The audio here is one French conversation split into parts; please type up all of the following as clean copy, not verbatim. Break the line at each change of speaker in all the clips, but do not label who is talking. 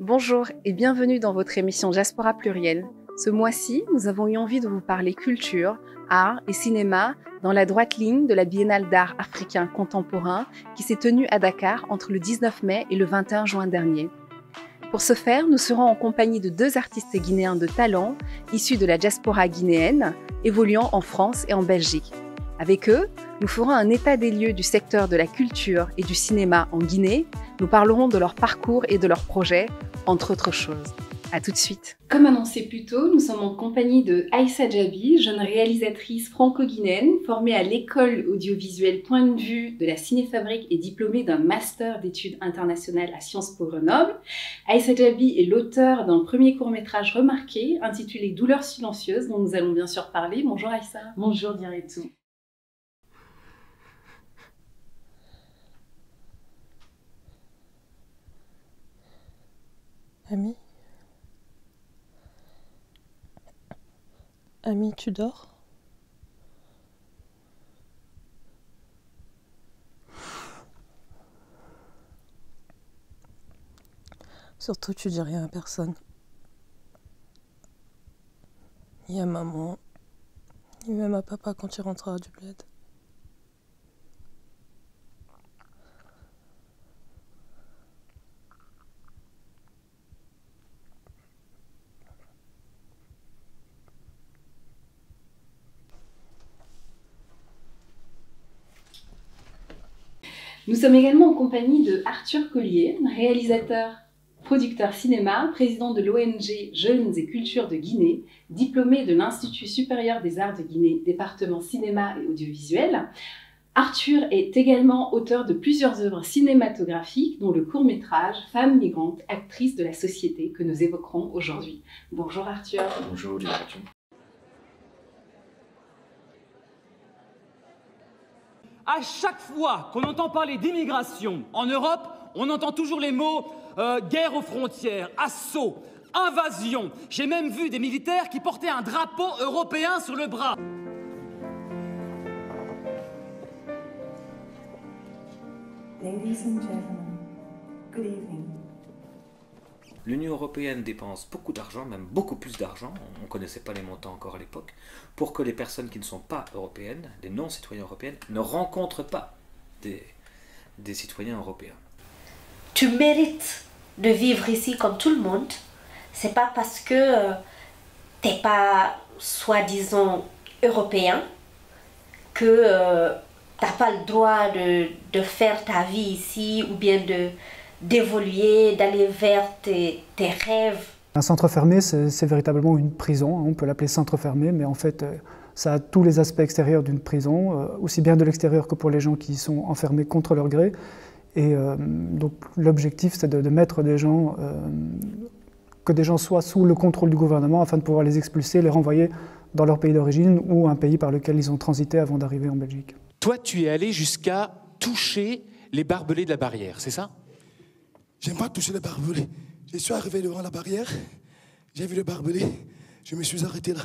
Bonjour et bienvenue dans votre émission Diaspora Plurielle. Ce mois-ci, nous avons eu envie de vous parler culture, art et cinéma dans la droite ligne de la Biennale d'art africain contemporain qui s'est tenue à Dakar entre le 19 mai et le 21 juin dernier. Pour ce faire, nous serons en compagnie de deux artistes guinéens de talent issus de la diaspora guinéenne, évoluant en France et en Belgique. Avec eux, nous ferons un état des lieux du secteur de la culture et du cinéma en Guinée. Nous parlerons de leur parcours et de leurs projets, entre autres choses. A tout de suite. Comme annoncé plus tôt, nous sommes en compagnie de Aïssa Djabi, jeune réalisatrice franco-guinéenne, formée à l'école audiovisuelle Point de Vue de la Cinéfabrique et diplômée d'un master d'études internationales à Sciences Po Grenoble. Aïssa Djabi est l'auteur d'un premier court-métrage remarqué intitulé Douleurs silencieuses, dont nous allons bien sûr parler. Bonjour Aïssa.
Bonjour Diretou.
Ami? Ami, tu dors? Surtout, tu dis rien à personne. Ni à maman, ni même à papa quand il rentrera du bled.
Nous sommes également en compagnie de Arthur Collier, réalisateur, producteur cinéma, président de l'ONG Jeunes et Cultures de Guinée, diplômé de l'Institut supérieur des arts de Guinée, département cinéma et audiovisuel. Arthur est également auteur de plusieurs œuvres cinématographiques, dont le court-métrage Femmes migrantes, actrices de la société, que nous évoquerons aujourd'hui. Bonjour Arthur.
Bonjour Diretou.
À chaque fois qu'on entend parler d'immigration en Europe, on entend toujours les mots guerre aux frontières, assaut, invasion. J'ai même vu des militaires qui portaient un drapeau européen sur le bras.
Ladies and gentlemen, good evening.
L'Union européenne dépense beaucoup d'argent, même beaucoup plus d'argent, on ne connaissait pas les montants encore à l'époque, pour que les personnes qui ne sont pas européennes, les non-citoyens européens, ne rencontrent pas des citoyens européens.
Tu mérites de vivre ici comme tout le monde. C'est pas parce que t'es pas soi-disant européen que t'as pas le droit de faire ta vie ici ou bien d'évoluer, d'aller vers tes rêves.
Un centre fermé, c'est véritablement une prison. On peut l'appeler centre fermé, mais en fait, ça a tous les aspects extérieurs d'une prison, aussi bien de l'extérieur que pour les gens qui sont enfermés contre leur gré. Et donc l'objectif, c'est de mettre des gens, que des gens soient sous le contrôle du gouvernement afin de pouvoir les expulser, les renvoyer dans leur pays d'origine ou un pays par lequel ils ont transité avant d'arriver en Belgique.
Toi, tu es allé jusqu'à toucher les barbelés de la barrière, c'est ça ?
J'aime pas toucher les barbelés. Je suis arrivé devant la barrière, j'ai vu le barbelé, je me suis arrêté là.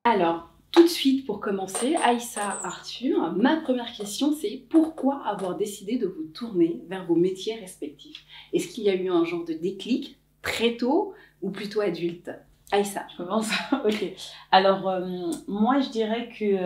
Alors, tout de suite, pour commencer, Aïssa, Arthur, ma première question, c'est pourquoi avoir décidé de vous tourner vers vos métiers respectifs? Est-ce qu'il y a eu un genre de déclic très tôt ou plutôt adulte? Aïssa.
Je commence. Ok. Alors, moi, je dirais que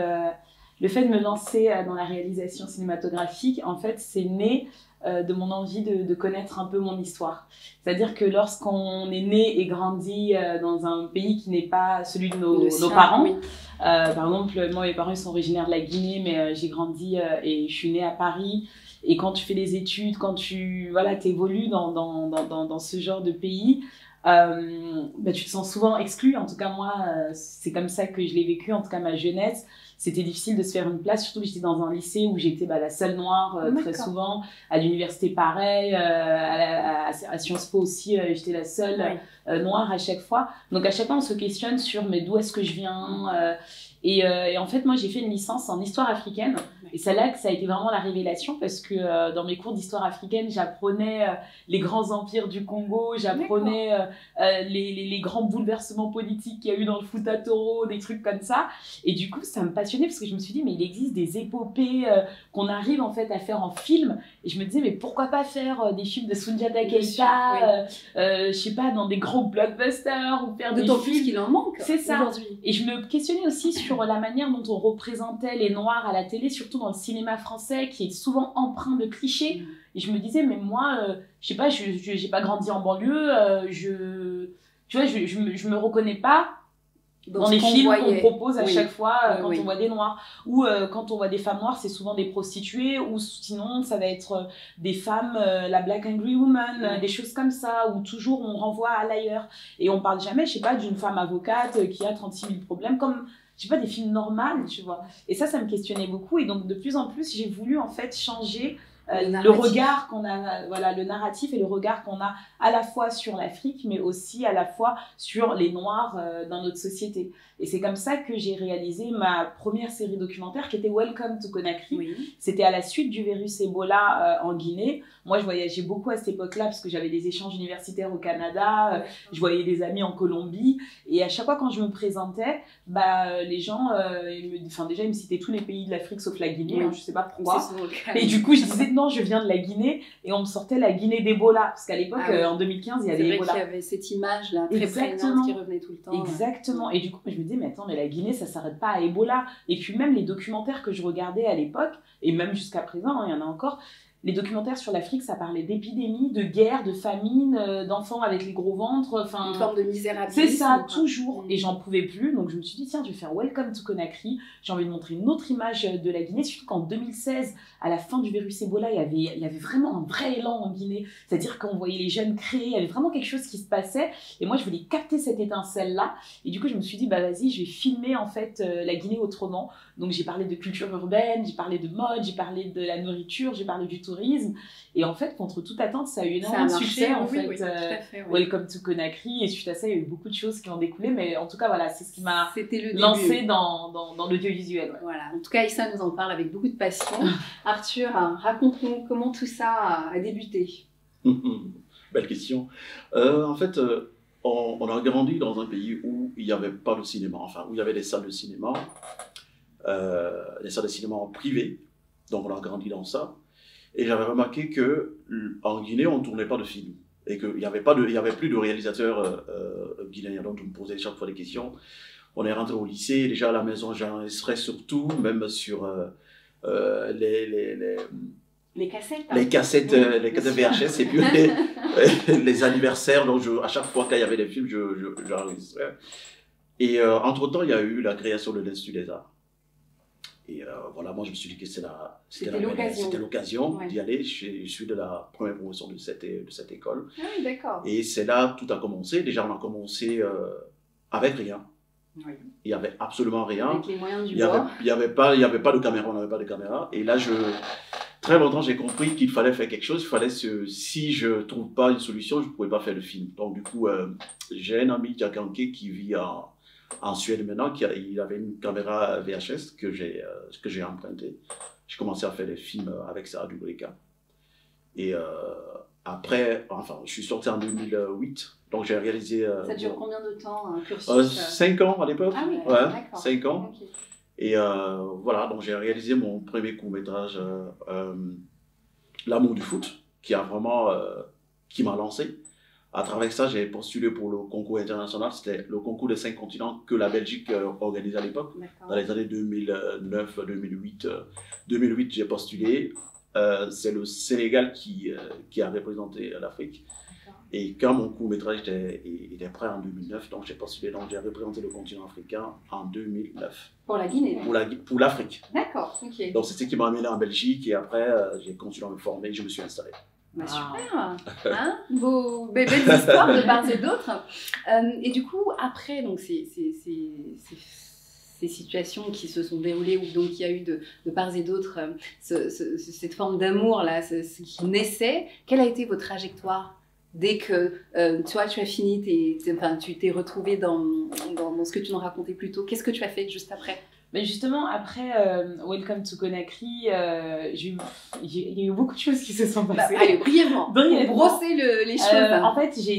le fait de me lancer dans la réalisation cinématographique, en fait, c'est né de mon envie de connaître un peu mon histoire. C'est-à-dire que lorsqu'on est né et grandi dans un pays qui n'est pas celui de nos parents, oui. Par exemple, moi, mes parents sont originaires de la Guinée, mais j'ai grandi et je suis née à Paris. Et quand tu fais des études, quand tu évolues dans ce genre de pays, tu te sens souvent exclu. En tout cas, moi, c'est comme ça que je l'ai vécu, en tout cas ma jeunesse. C'était difficile de se faire une place, surtout que j'étais dans un lycée où j'étais la seule noire très souvent. À l'université, pareil. À Sciences Po aussi, j'étais la seule noire à chaque fois. Donc à chaque fois, on se questionne sur mais d'où est-ce que je viens et en fait, moi, j'ai fait une licence en histoire africaine. Et c'est là que ça a été vraiment la révélation parce que dans mes cours d'histoire africaine, j'apprenais les grands empires du Congo, j'apprenais les grands bouleversements politiques qu'il y a eu dans le Fouta Toro, des trucs comme ça. Et du coup, ça me passionnait parce que je me suis dit, mais il existe des épopées qu'on arrive en fait à faire en film. Et je me disais, mais pourquoi pas faire des films de Soundiata Keita, je sais pas, dans des gros blockbusters ou faire des
D'autant
films.
plus qu'il en manque
aujourd'hui. Et je me questionnais aussi sur la manière dont on représentait les Noirs à la télé, surtout dans le cinéma français, qui est souvent empreint de clichés. Et je me disais, mais moi, je sais pas, j'ai pas grandi en banlieue, tu vois, je me reconnais pas dans les films qu'on propose à chaque fois quand on voit des Noirs. Ou quand on voit des femmes noires, c'est souvent des prostituées, ou sinon ça va être des femmes, la Black Angry Woman, des choses comme ça, où toujours on renvoie à l'ailleurs. Et on parle jamais, je sais pas, d'une femme avocate qui a 36 000 problèmes, comme, je sais pas, des films normaux, tu vois. Et ça me questionnait beaucoup. Et donc de plus en plus, j'ai voulu en fait changer le regard qu'on a, voilà, le narratif et le regard qu'on a à la fois sur l'Afrique, mais aussi à la fois sur les Noirs dans notre société. Et c'est comme ça que j'ai réalisé ma première série documentaire qui était Welcome to Conakry. C'était à la suite du virus Ebola en Guinée. Moi, je voyageais beaucoup à cette époque-là parce que j'avais des échanges universitaires au Canada, je voyais des amis en Colombie. Et à chaque fois, quand je me présentais, les gens, déjà, ils me citaient tous les pays de l'Afrique sauf la Guinée. Je sais pas pourquoi. Et du coup, je disais non, je viens de la Guinée. Et on me sortait la Guinée d'Ebola. Parce qu'à l'époque, en 2015, il y avait Ebola.
C'est vrai qu'il y avait cette image-là, très prégnante, qui revenait tout le temps.
Exactement. Et du coup, je me disais, mais attends, mais la Guinée, ça s'arrête pas à Ebola. Et puis même les documentaires que je regardais à l'époque, et même jusqu'à présent, il y en a encore, les documentaires sur l'Afrique, ça parlait d'épidémies, de guerres, de famines, d'enfants avec les gros ventres, enfin...
Une forme de misérabilisme.
C'est ça, toujours. Et j'en pouvais plus, donc je me suis dit, tiens, je vais faire Welcome to Conakry. J'ai envie de montrer une autre image de la Guinée, surtout qu'en 2016, à la fin du virus Ebola, il y avait vraiment un vrai élan en Guinée. C'est-à-dire qu'on voyait les jeunes créer, il y avait vraiment quelque chose qui se passait. Et moi, je voulais capter cette étincelle-là. Et du coup, je me suis dit, vas-y, je vais filmer, en fait, la Guinée autrement. Donc, j'ai parlé de culture urbaine, j'ai parlé de mode, j'ai parlé de la nourriture, j'ai parlé du tourisme. Et en fait, contre toute attente, ça a eu énormément de succès, en fait. Welcome to Conakry. Et suite à ça, il y a eu beaucoup de choses qui ont découlé. Mais en tout cas, voilà, c'est ce qui m'a lancé dans l'audiovisuel.
Voilà. En tout cas, Issa nous en parle avec beaucoup de passion. Arthur, raconte-nous comment tout ça a débuté.
Belle question. En fait, on a grandi dans un pays où il n'y avait pas de cinéma, enfin, où il y avait des salles de cinéma privées. Donc, on a grandi dans ça. Et j'avais remarqué qu'en Guinée, on ne tournait pas de films. Et qu'il n'y avait plus de réalisateurs guinéens. Donc, on me posait chaque fois des questions. On est rentré au lycée. Déjà, à la maison, j'enregistrais surtout, même sur
les cassettes.
Les cassettes VHS et puis les anniversaires. Donc, à chaque fois qu'il y avait des films, j'enregistrais. Et entre-temps, il y a eu la création de l'Institut des Arts. Et voilà, moi je me suis dit que c'était l'occasion d'y aller. Je suis de la première promotion de cette école.
Ah oui, d'accord.
Et c'est là que tout a commencé. Déjà, on a commencé avec rien.
Oui.
Il n'y avait absolument rien.
Avec les moyens du bord.
Il n'y avait pas de caméra, on n'avait pas de caméra. Et là, très longtemps, j'ai compris qu'il fallait faire quelque chose. Si je ne trouve pas une solution, je ne pouvais pas faire le film. Donc du coup, j'ai un ami, Jack Anke, qui vit en Suède maintenant, il avait une caméra VHS que j'ai empruntée. J'ai commencé à faire des films avec ça à Dubrika. Et après, enfin, je suis sorti en 2008, donc j'ai réalisé...
ça dure combien de temps, un cursus
5 ans à l'époque.
Ah oui,
ouais,
d'accord.
5 ans.
Okay.
Et voilà, donc j'ai réalisé mon premier court-métrage, L'amour du foot, qui m'a lancé. À travers ça, j'ai postulé pour le concours international. C'était le concours des 5 continents que la Belgique organisait à l'époque, dans les années 2009, 2008. 2008, j'ai postulé. C'est le Sénégal qui a représenté l'Afrique. Et quand mon court-métrage était prêt en 2009, donc j'ai postulé, donc j'ai représenté le continent africain en 2009.
Pour la Guinée?
Pour l'Afrique.
D'accord, ok.
Donc c'est ce qui m'a amené en Belgique et après j'ai continué à me former et je me suis installé.
Bah, super, hein, belles histoires de part et d'autre. Et du coup, après donc, ces situations qui se sont déroulées, où donc il y a eu de part et d'autre cette forme d'amour-là qui naissait, quelle a été votre trajectoire dès que toi tu as fini, tu t'es retrouvé dans ce que tu nous racontais plus tôt? Qu'est-ce que tu as fait juste après?
Mais justement, après Welcome to Conakry, il y a eu beaucoup de choses qui se sont passées.
Allez, brièvement, pour brosser les choses.
En fait, j'ai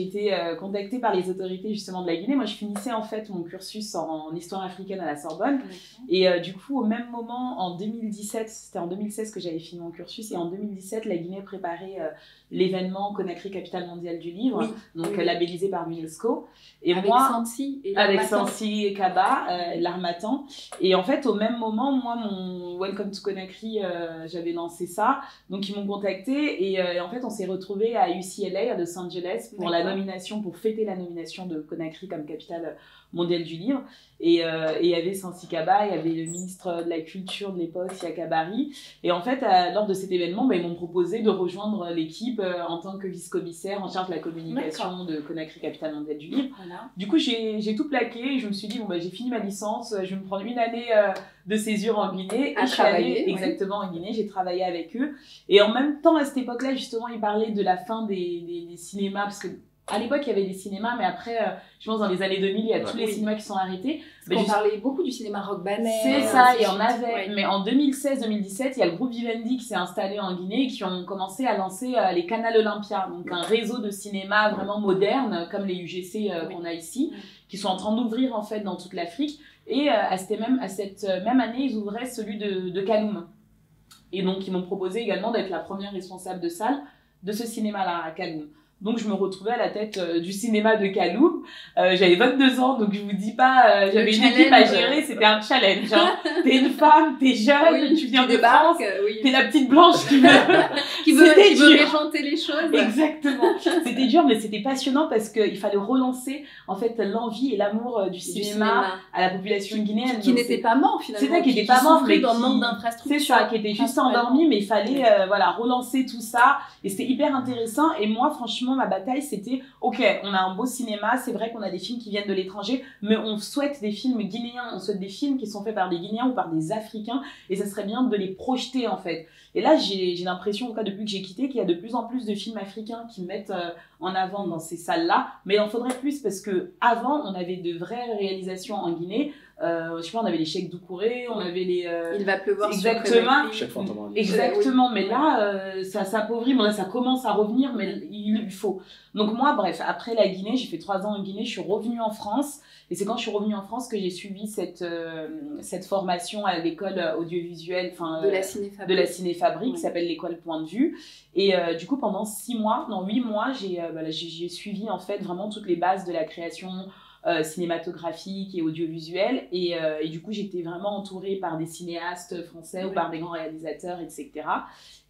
été contactée par les autorités justement de la Guinée. Moi, je finissais en fait mon cursus en histoire africaine à la Sorbonne. Et du coup, au même moment, en 2017, c'était en 2016 que j'avais fini mon cursus, et en 2017, la Guinée préparait l'événement Conakry, capitale mondiale du livre, labellisé par l'UNESCO. Et
avec
moi,
Santi et
avec Santi et Kaba, l'Harmattan. Et en fait, au même moment, moi, mon Welcome to Conakry, j'avais lancé ça. Donc, ils m'ont contacté et en fait, on s'est retrouvés à UCLA, à Los Angeles, pour la nomination, pour fêter la nomination de Conakry comme capitale mondiale du livre. Et il y avait Santi Kaba, il y avait le ministre de la Culture de l'époque, Siaka Bari. Et en fait, lors de cet événement, ils m'ont proposé de rejoindre l'équipe en tant que vice-commissaire en charge de la communication de Conakry, capitale mondiale du livre. Voilà. Du coup, j'ai tout plaqué et je me suis dit, j'ai fini ma licence, je vais me prendre une année de césure en Guinée. Et je suis allée exactement en Guinée, j'ai travaillé avec eux. Et en même temps, à cette époque-là, justement, ils parlaient de la fin des cinémas, parce que à l'époque, il y avait des cinémas, mais après, je pense dans les années 2000, il y a tous les cinémas qui sont arrêtés.
On parlait beaucoup du cinéma Rock-Banet.
C'est ça, il y en avait. Mais en 2016-2017, il y a le groupe Vivendi qui s'est installé en Guinée et qui ont commencé à lancer les Canal Olympia, donc un réseau de cinéma vraiment moderne, comme les UGC qu'on a ici, qui sont en train d'ouvrir en fait dans toute l'Afrique. Et à cette même année, ils ouvraient celui de Kaloum. Et donc, ils m'ont proposé également d'être la première responsable de salle de ce cinéma-là à Kaloum. Donc, je me retrouvais à la tête du cinéma de Kaloum. J'avais 22 ans, donc je vous dis pas, j'avais une équipe à gérer, c'était un challenge. Hein. T'es une femme, t'es jeune, tu viens de France, t'es la petite blanche qui veut
régenter les choses.
Exactement. C'était dur, mais c'était passionnant parce qu'il fallait relancer en fait l'envie et l'amour du cinéma à la population guinéenne.
Qui n'était pas mort finalement.
C'est ça, qui n'était pas mort, mais
dans le manque d'infrastructures.
C'est ça, qui était juste endormi, mais il fallait relancer tout ça. Et c'était hyper intéressant. Et moi, franchement, ma bataille, c'était ok, on a un beau cinéma, c'est vrai qu'on a des films qui viennent de l'étranger, mais on souhaite des films guinéens, on souhaite des films qui sont faits par des Guinéens ou par des Africains, et ça serait bien de les projeter en fait. Et là, j'ai l'impression, en tout cas depuis que j'ai quitté, qu'il y a de plus en plus de films africains qui mettent en avant dans ces salles-là, mais il en faudrait plus parce que avant, on avait de vraies réalisations en Guinée. Je sais pas, on avait les Cheikh Doucouré, on avait les...
Il va pleuvoir
exactement,
sur Conakry.
Exactement, mais là, ça s'appauvrit, bon là, ça commence à revenir, mais il faut. Donc moi, bref, après la Guinée, j'ai fait 3 ans en Guinée, je suis revenue en France, et c'est quand je suis revenue en France que j'ai suivi cette formation à l'école audiovisuelle, de la Cinéfabrique, qui s'appelle l'école Point de Vue. Et du coup, pendant 8 mois, j'ai suivi en fait vraiment toutes les bases de la création cinématographique et audiovisuelle, et du coup j'étais vraiment entourée par des cinéastes français ou par des grands réalisateurs, etc.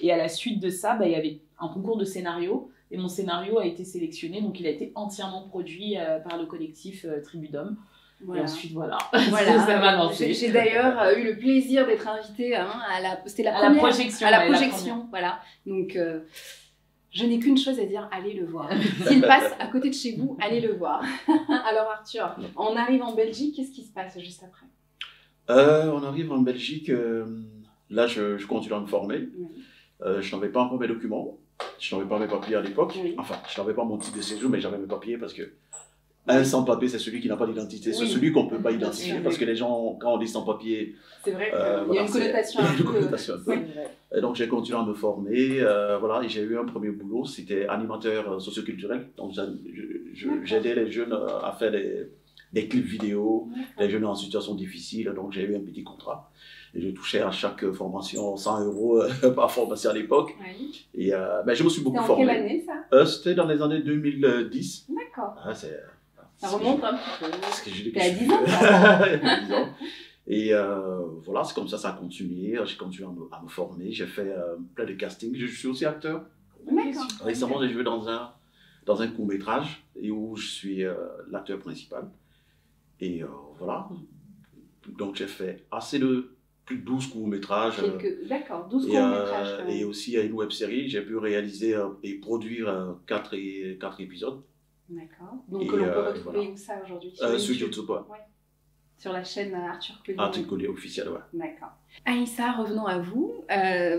Et à la suite de ça, il y avait un concours de scénario, et mon scénario a été sélectionné, donc il a été entièrement produit par le collectif Tribu d'Hommes.
Voilà.
Et ensuite voilà.
Ça m'a lancé. J'ai d'ailleurs eu le plaisir d'être invitée à la projection. Voilà. Donc je n'ai qu'une chose à dire, allez le voir. S'il passe à côté de chez vous, allez le voir. Alors Arthur, on arrive en Belgique, qu'est-ce qui se passe juste après?
On arrive en Belgique, là je continue à me former. Je n'avais pas encore mes documents, je n'avais pas mes papiers à l'époque. Enfin, je n'avais pas mon titre de séjour, mais j'avais mes papiers parce que un sans-papier, c'est celui qui n'a pas d'identité, c'est celui qu'on ne peut pas identifier, parce que les gens, quand on dit sans-papier,
c'est vrai qu'il y a une connotation un peu.
Et donc j'ai continué à me former, et j'ai eu un premier boulot, c'était animateur socioculturel, donc j'aidais les jeunes à faire des clips vidéo, les jeunes en situation difficile, donc j'ai eu un petit contrat. Et je touchais à chaque formation 100 € par formation à l'époque. Et je me suis beaucoup formé.
C'était en quelle année ça?
C'était dans les années 2010.
D'accord.
Ça
remonte un petit peu.
T'es à 10 ans. Et voilà, c'est comme ça a continué. J'ai continué à me former. J'ai fait plein de castings. Je suis aussi acteur. Récemment, j'ai joué dans un court-métrage où je suis l'acteur principal. Et voilà. Donc j'ai fait plus de 12 courts-métrages.
D'accord, 12 courts-métrages.
Et aussi une web-série. J'ai pu réaliser et produire 4 épisodes.
D'accord. Donc on peut retrouver où ça aujourd'hui?
Sur YouTube,
Sur la chaîne Arthur Collier.
Arthur Collier officiel,
D'accord. Aïssa, revenons à vous.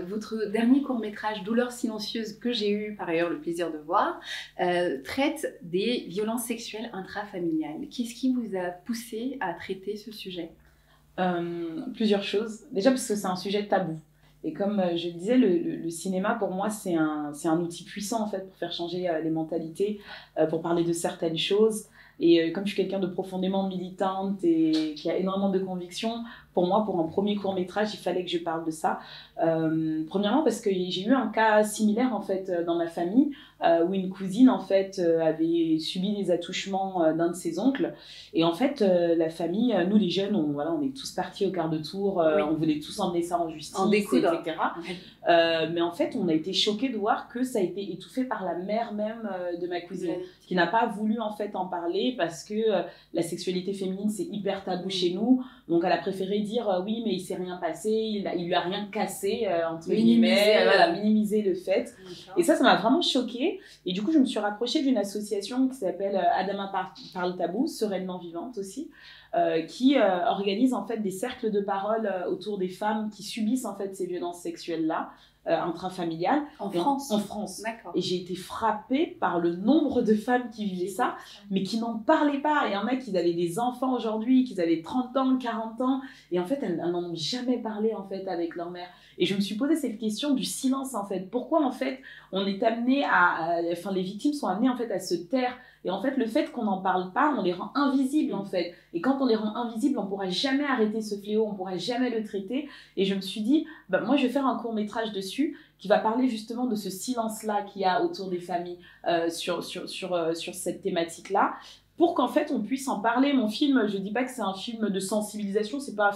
Votre dernier court-métrage, Douleur silencieuse, que j'ai eu par ailleurs le plaisir de voir, traite des violences sexuelles intrafamiliales. Qu'est-ce qui vous a poussé à traiter ce sujet?
Plusieurs choses. Déjà parce que c'est un sujet tabou. Et comme je le disais, le cinéma, pour moi, c'est un outil puissant, en fait, pour faire changer les mentalités, pour parler de certaines choses. Et comme je suis quelqu'un de profondément militante et qui a énormément de convictions, pour moi, pour un premier court-métrage, il fallait que je parle de ça. Premièrement, parce que j'ai eu un cas similaire, en fait, dans ma famille, où une cousine, en fait, avait subi des attouchements d'un de ses oncles. Et en fait, la famille, nous les jeunes, on est tous partis au quart de tour, on voulait tous emmener ça en justice, etc. Mais en fait, on a été choqués de voir que ça a été étouffé par la mère même de ma cousine, qui n'a pas voulu, en fait, en parler parce que la sexualité féminine, c'est hyper tabou chez nous. Donc, elle a préféré dire oui, mais il s'est rien passé, il lui a rien cassé, entre guillemets, minimiser le fait. Et ça m'a vraiment choquée. Et du coup, je me suis rapprochée d'une association qui s'appelle Adama Parle Tabou, sereinement vivante aussi, qui organise en fait des cercles de parole autour des femmes qui subissent en fait ces violences sexuelles-là. Intrafamiliales.
En France.
En France.
D'accord.
Et j'ai été frappée par le nombre de femmes qui vivaient ça, mais qui n'en parlaient pas. Et il y en a qui avaient des enfants aujourd'hui, qui avaient 30 ans, 40 ans, et en fait, elles n'en ont jamais parlé en fait avec leur mère. Et je me suis posé cette question du silence en fait. Pourquoi en fait on est amené les victimes sont amenées en fait à se taire. Et en fait, le fait qu'on n'en parle pas, on les rend invisibles en fait. Et quand on les rend invisibles, on ne pourra jamais arrêter ce fléau, on ne pourra jamais le traiter. Et je me suis dit, moi je vais faire un court-métrage dessus qui va parler justement de ce silence-là qu'il y a autour des familles sur cette thématique-là, pour qu'en fait on puisse en parler. Mon film, je dis pas que c'est un film de sensibilisation, c'est pas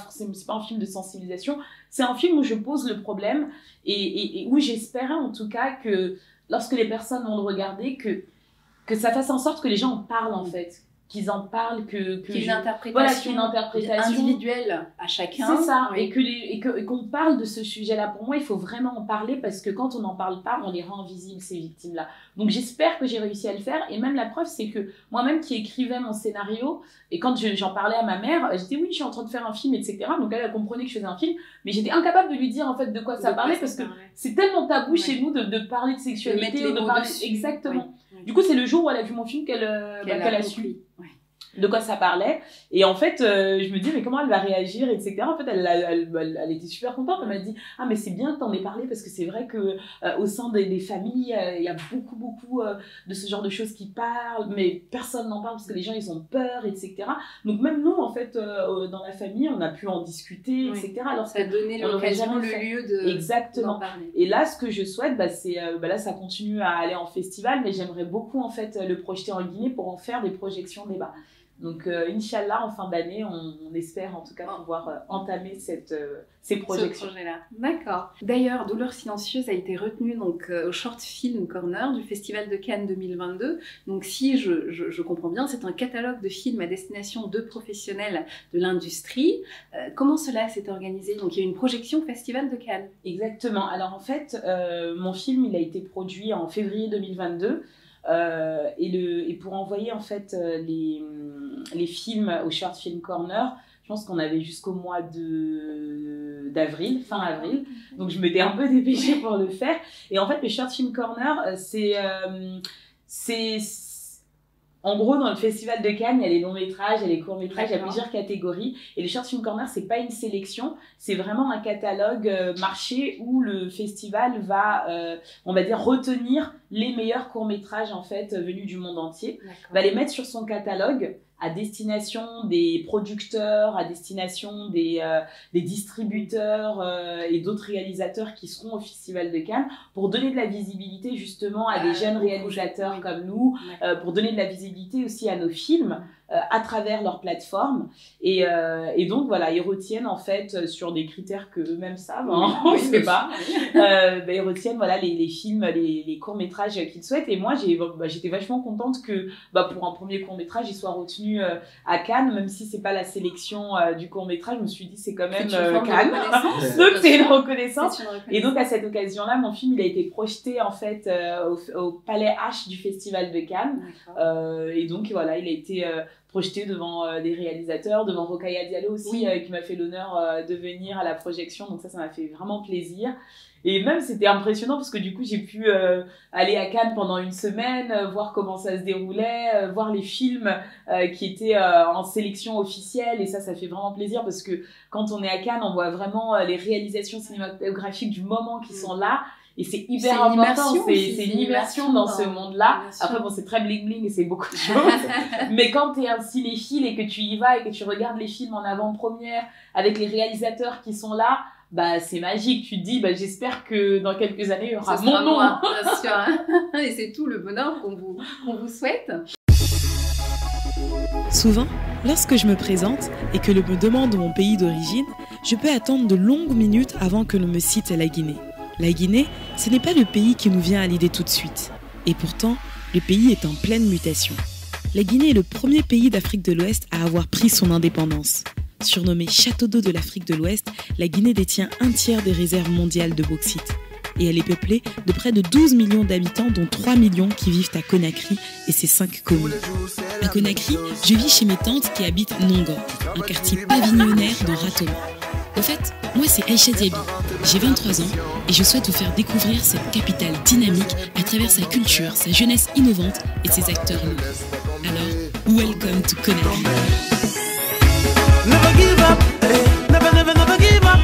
un film de sensibilisation, c'est un film où je pose le problème et où j'espérais en tout cas que lorsque les personnes vont le regarder, que ça fasse en sorte que les gens en parlent en fait, qu'ils en parlent, qu'il y ait une interprétation
individuelle à chacun.
C'est ça, oui. Et qu'on parle de ce sujet-là. Pour moi, il faut vraiment en parler parce que quand on n'en parle pas, on les rend invisibles, ces victimes-là. Donc j'espère que j'ai réussi à le faire. Et même la preuve, c'est que moi-même qui écrivais mon scénario, et quand j'en parlais à ma mère, je disais oui, je suis en train de faire un film, etc. Donc elle comprenait que je faisais un film, mais j'étais incapable de lui dire en fait de quoi ça parlait parce que c'est tellement tabou chez nous de parler de sexualité, de parler exactement. Oui. Du coup, c'est le jour où elle a vu mon film qu'elle a su de quoi ça parlait. Et en fait, je me dis, mais comment elle va réagir, etc. En fait, elle était super contente. Elle m'a dit, ah, mais c'est bien que t'en aies parlé parce que c'est vrai que au sein des familles, il y a beaucoup de ce genre de choses qui parlent, mais personne n'en parle parce que les gens, ils ont peur, etc. Donc, même nous, en fait, dans la famille, on a pu en discuter, etc. Alors,
ça a donné l'occasion, le lieu de
exactement.
Parler.
Et là, ce que je souhaite, c'est là, ça continue à aller en festival, mais j'aimerais beaucoup, en fait, le projeter en Guinée pour en faire des projections débat. Donc, Inch'Allah, en fin d'année, on espère en tout cas pouvoir entamer ces projections.
Ce projet-là. D'accord. D'ailleurs, Douleur silencieuse a été retenue donc, au Short Film Corner du Festival de Cannes 2022. Donc, si je comprends bien, c'est un catalogue de films à destination de professionnels de l'industrie. Comment cela s'est organisé? Donc, il y a une projection au Festival de Cannes.
Exactement. Alors, en fait, mon film, il a été produit en février 2022. Et pour envoyer en fait les films au Short Film Corner, je pense qu'on avait jusqu'au mois d'avril, fin avril, donc je m'étais un peu dépêchée pour le faire. Et en fait, le Short Film Corner, c'est en gros, dans le festival de Cannes, il y a les longs métrages, il y a les courts métrages, il y a plusieurs catégories. Et le Short Film Corner, c'est pas une sélection, c'est vraiment un catalogue marché où le festival va, on va dire, retenir les meilleurs courts métrages en fait venus du monde entier. Va les mettre sur son catalogue à destination des producteurs, à destination des distributeurs et d'autres réalisateurs qui seront au Festival de Cannes pour donner de la visibilité justement à des jeunes réalisateurs comme nous, pour donner de la visibilité aussi à nos films à travers leur plateforme. Et donc voilà, ils retiennent en fait sur des critères que eux-mêmes savent, hein, on ne sait pas, ils retiennent voilà, les films, les courts-métrages qu'ils souhaitent. Et moi, j'étais vachement contente que pour un premier court-métrage, il soit retenu à Cannes, même si c'est pas la sélection du court-métrage. Je me suis dit, c'est quand même Cannes. Donc c'est une reconnaissance. Et donc à cette occasion-là, mon film, il a été projeté en fait au Palais H du Festival de Cannes. Et donc voilà, il a été projeté devant des réalisateurs, devant Rokhaya Diallo aussi, qui m'a fait l'honneur de venir à la projection. Donc ça m'a fait vraiment plaisir. Et même, c'était impressionnant parce que du coup, j'ai pu aller à Cannes pendant une semaine, voir comment ça se déroulait, voir les films qui étaient en sélection officielle. Et ça fait vraiment plaisir parce que quand on est à Cannes, on voit vraiment les réalisations cinématographiques du moment qui sont là. Et c'est hyper important, c'est une immersion dans ce monde-là. Après, bon, c'est très bling-bling et c'est beaucoup de choses. Mais quand tu es un cinéphile et que tu y vas et que tu regardes les films en avant-première avec les réalisateurs qui sont là, bah, c'est magique. Tu te dis, bah, j'espère que dans quelques années, il y aura mon nom.
Bien sûr. Hein. Et c'est tout le bonheur qu'on vous souhaite.
Souvent, lorsque je me présente et que l'on me demande mon pays d'origine, je peux attendre de longues minutes avant que l'on me cite la Guinée. La Guinée, ce n'est pas le pays qui nous vient à l'idée tout de suite. Et pourtant, le pays est en pleine mutation. La Guinée est le premier pays d'Afrique de l'Ouest à avoir pris son indépendance. Surnommée Château d'eau de l'Afrique de l'Ouest, la Guinée détient un tiers des réserves mondiales de bauxite. Et elle est peuplée de près de 12 millions d'habitants, dont 3 millions qui vivent à Conakry et ses 5 communes. À Conakry, je vis chez mes tantes qui habitent Nongor, un quartier pavillonnaire de Ratoma. En fait, moi c'est Aïcha Diaby, j'ai 23 ans et je souhaite vous faire découvrir cette capitale dynamique à travers sa culture, sa jeunesse innovante et ses acteurs locaux. Alors, welcome to Conakry.
Never give up, never, never, never give up.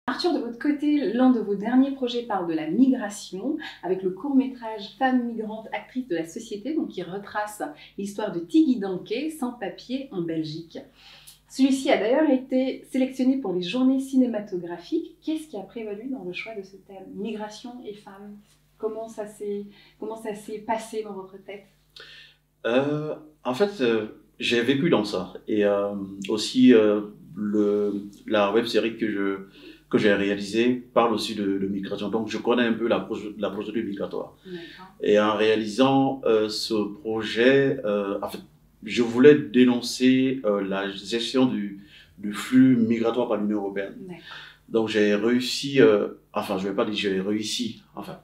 Arthur, de votre côté, l'un de vos derniers projets parle de la migration, avec le court-métrage Femme migrante, actrice de la société, donc qui retrace l'histoire de Tigui Danké, sans papier en Belgique. Celui-ci a d'ailleurs été sélectionné pour les journées cinématographiques. Qu'est-ce qui a prévalu dans le choix de ce thème? Migration et femmes. Comment ça s'est passé dans votre tête?
En fait, j'ai vécu dans ça. Et aussi, la web-série que j'ai réalisée parle aussi de migration. Donc, je connais un peu la procédure migratoire. Et en réalisant ce projet, en fait, je voulais dénoncer la gestion du flux migratoire par l'Union européenne. Donc, j'ai réussi, enfin, je ne vais pas dire j'ai réussi, enfin,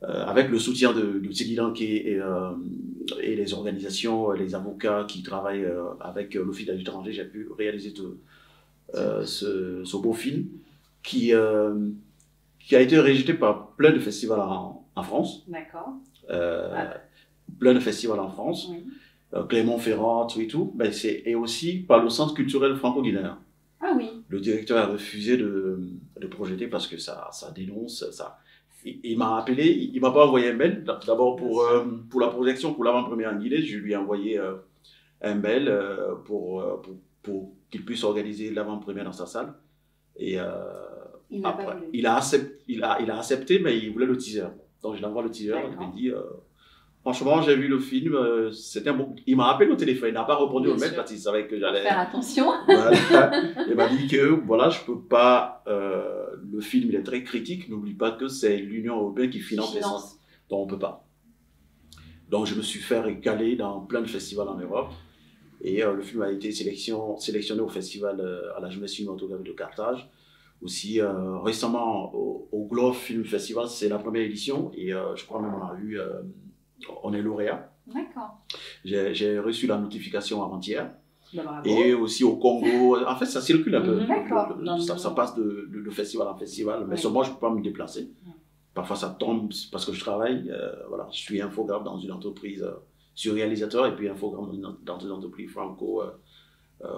avec le soutien de Tigui Danké et les organisations, les avocats qui travaillent avec l'Office d'aide étranger, j'ai pu réaliser ce beau film qui a été rejeté par plein de festivals en France.
D'accord.
Plein de festivals en France. Oui. Clermont-Ferrand, tout et tout. Ben, et aussi par le Centre culturel franco-guinéen.
Ah oui.
Le directeur a refusé de projeter parce que ça dénonce. Il m'a appelé, il m'a pas envoyé un mail. D'abord pour la projection, pour l'avant-première en Guinée, je lui ai envoyé un mail pour qu'il puisse organiser l'avant-première dans sa salle. Et après, il a accepté, mais il voulait le teaser. Donc je lui envoie le teaser, il m'a dit franchement, j'ai vu le film, c'était un bon. Il m'a appelé au téléphone, il n'a pas répondu au mail parce qu'il savait que j'allais.
Faire attention.
Voilà. Il m'a dit que voilà, je peux pas. Le film, il est très critique. N'oublie pas que c'est l'Union européenne qui finance les centres. Donc on peut pas. Donc je me suis fait récaler dans plein de festivals en Europe. Et le film a été sélectionné au festival à la jeunesse cinématographique de Carthage. Aussi récemment au Globe Film Festival, c'est la première édition. Et je crois même on a eu. On est lauréat.
D'accord.
J'ai reçu la notification avant-hier.
Bravo.
Et aussi au Congo. En fait, ça circule un peu.
D'accord.
Ça passe de festival en festival. Mais seulement, je ne peux pas me déplacer. Parfois, ça tombe parce que je travaille. Voilà, je suis infographe dans une entreprise. Je suis réalisateur et puis infographe dans une entreprise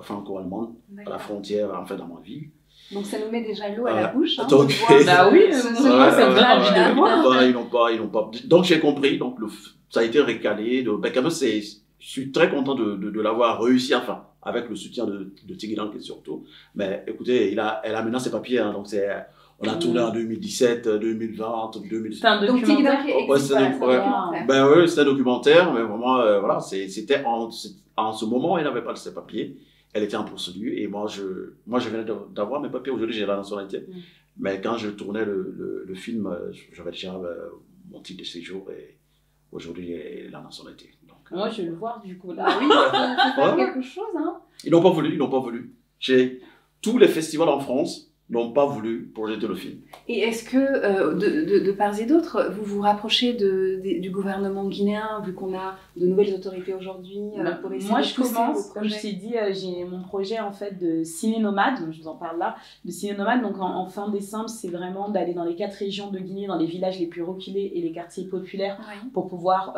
franco-allemande à la frontière, en fait, dans ma ville.
Donc ça nous met déjà l'eau à la bouche. Hein,
donc,
bah oui,
ils n'ont pas. Donc j'ai compris. Donc ça a été récalé. Ben, quand même, je suis très content de l'avoir réussi, enfin, avec le soutien de Tigui Danké surtout. Mais écoutez, elle a maintenant ses papiers. Hein, donc on a tourné en 2017, 2020, 2017.
C'est un documentaire.
Ben oui, c'est un documentaire, mais vraiment, voilà, c'était en ce moment, elle n'avait pas ses papiers. Elle était en procédure et moi je venais d'avoir mes papiers. Aujourd'hui, j'ai la nationalité. Mais quand je tournais le film, j'avais déjà mon titre de séjour et aujourd'hui la nationalité. Donc,
moi, je vais le voir du coup là.
Oui, il faut faire quelque chose. Hein.
Ils n'ont pas voulu. Tous les festivals en France n'ont pas voulu projeter le film.
Et est-ce que, de part et d'autre, vous vous rapprochez du gouvernement guinéen, vu qu'on a de nouvelles autorités aujourd'hui, pour essayer
moi,
de
je
pousser
commence,
vos
comme je
projets?
t'ai dit, j'ai mon projet en fait de ciné-nomade, je vous en parle là, de ciné-nomade. Donc en fin décembre, c'est vraiment d'aller dans les 4 régions de Guinée, dans les villages les plus reculés et les quartiers populaires, pour pouvoir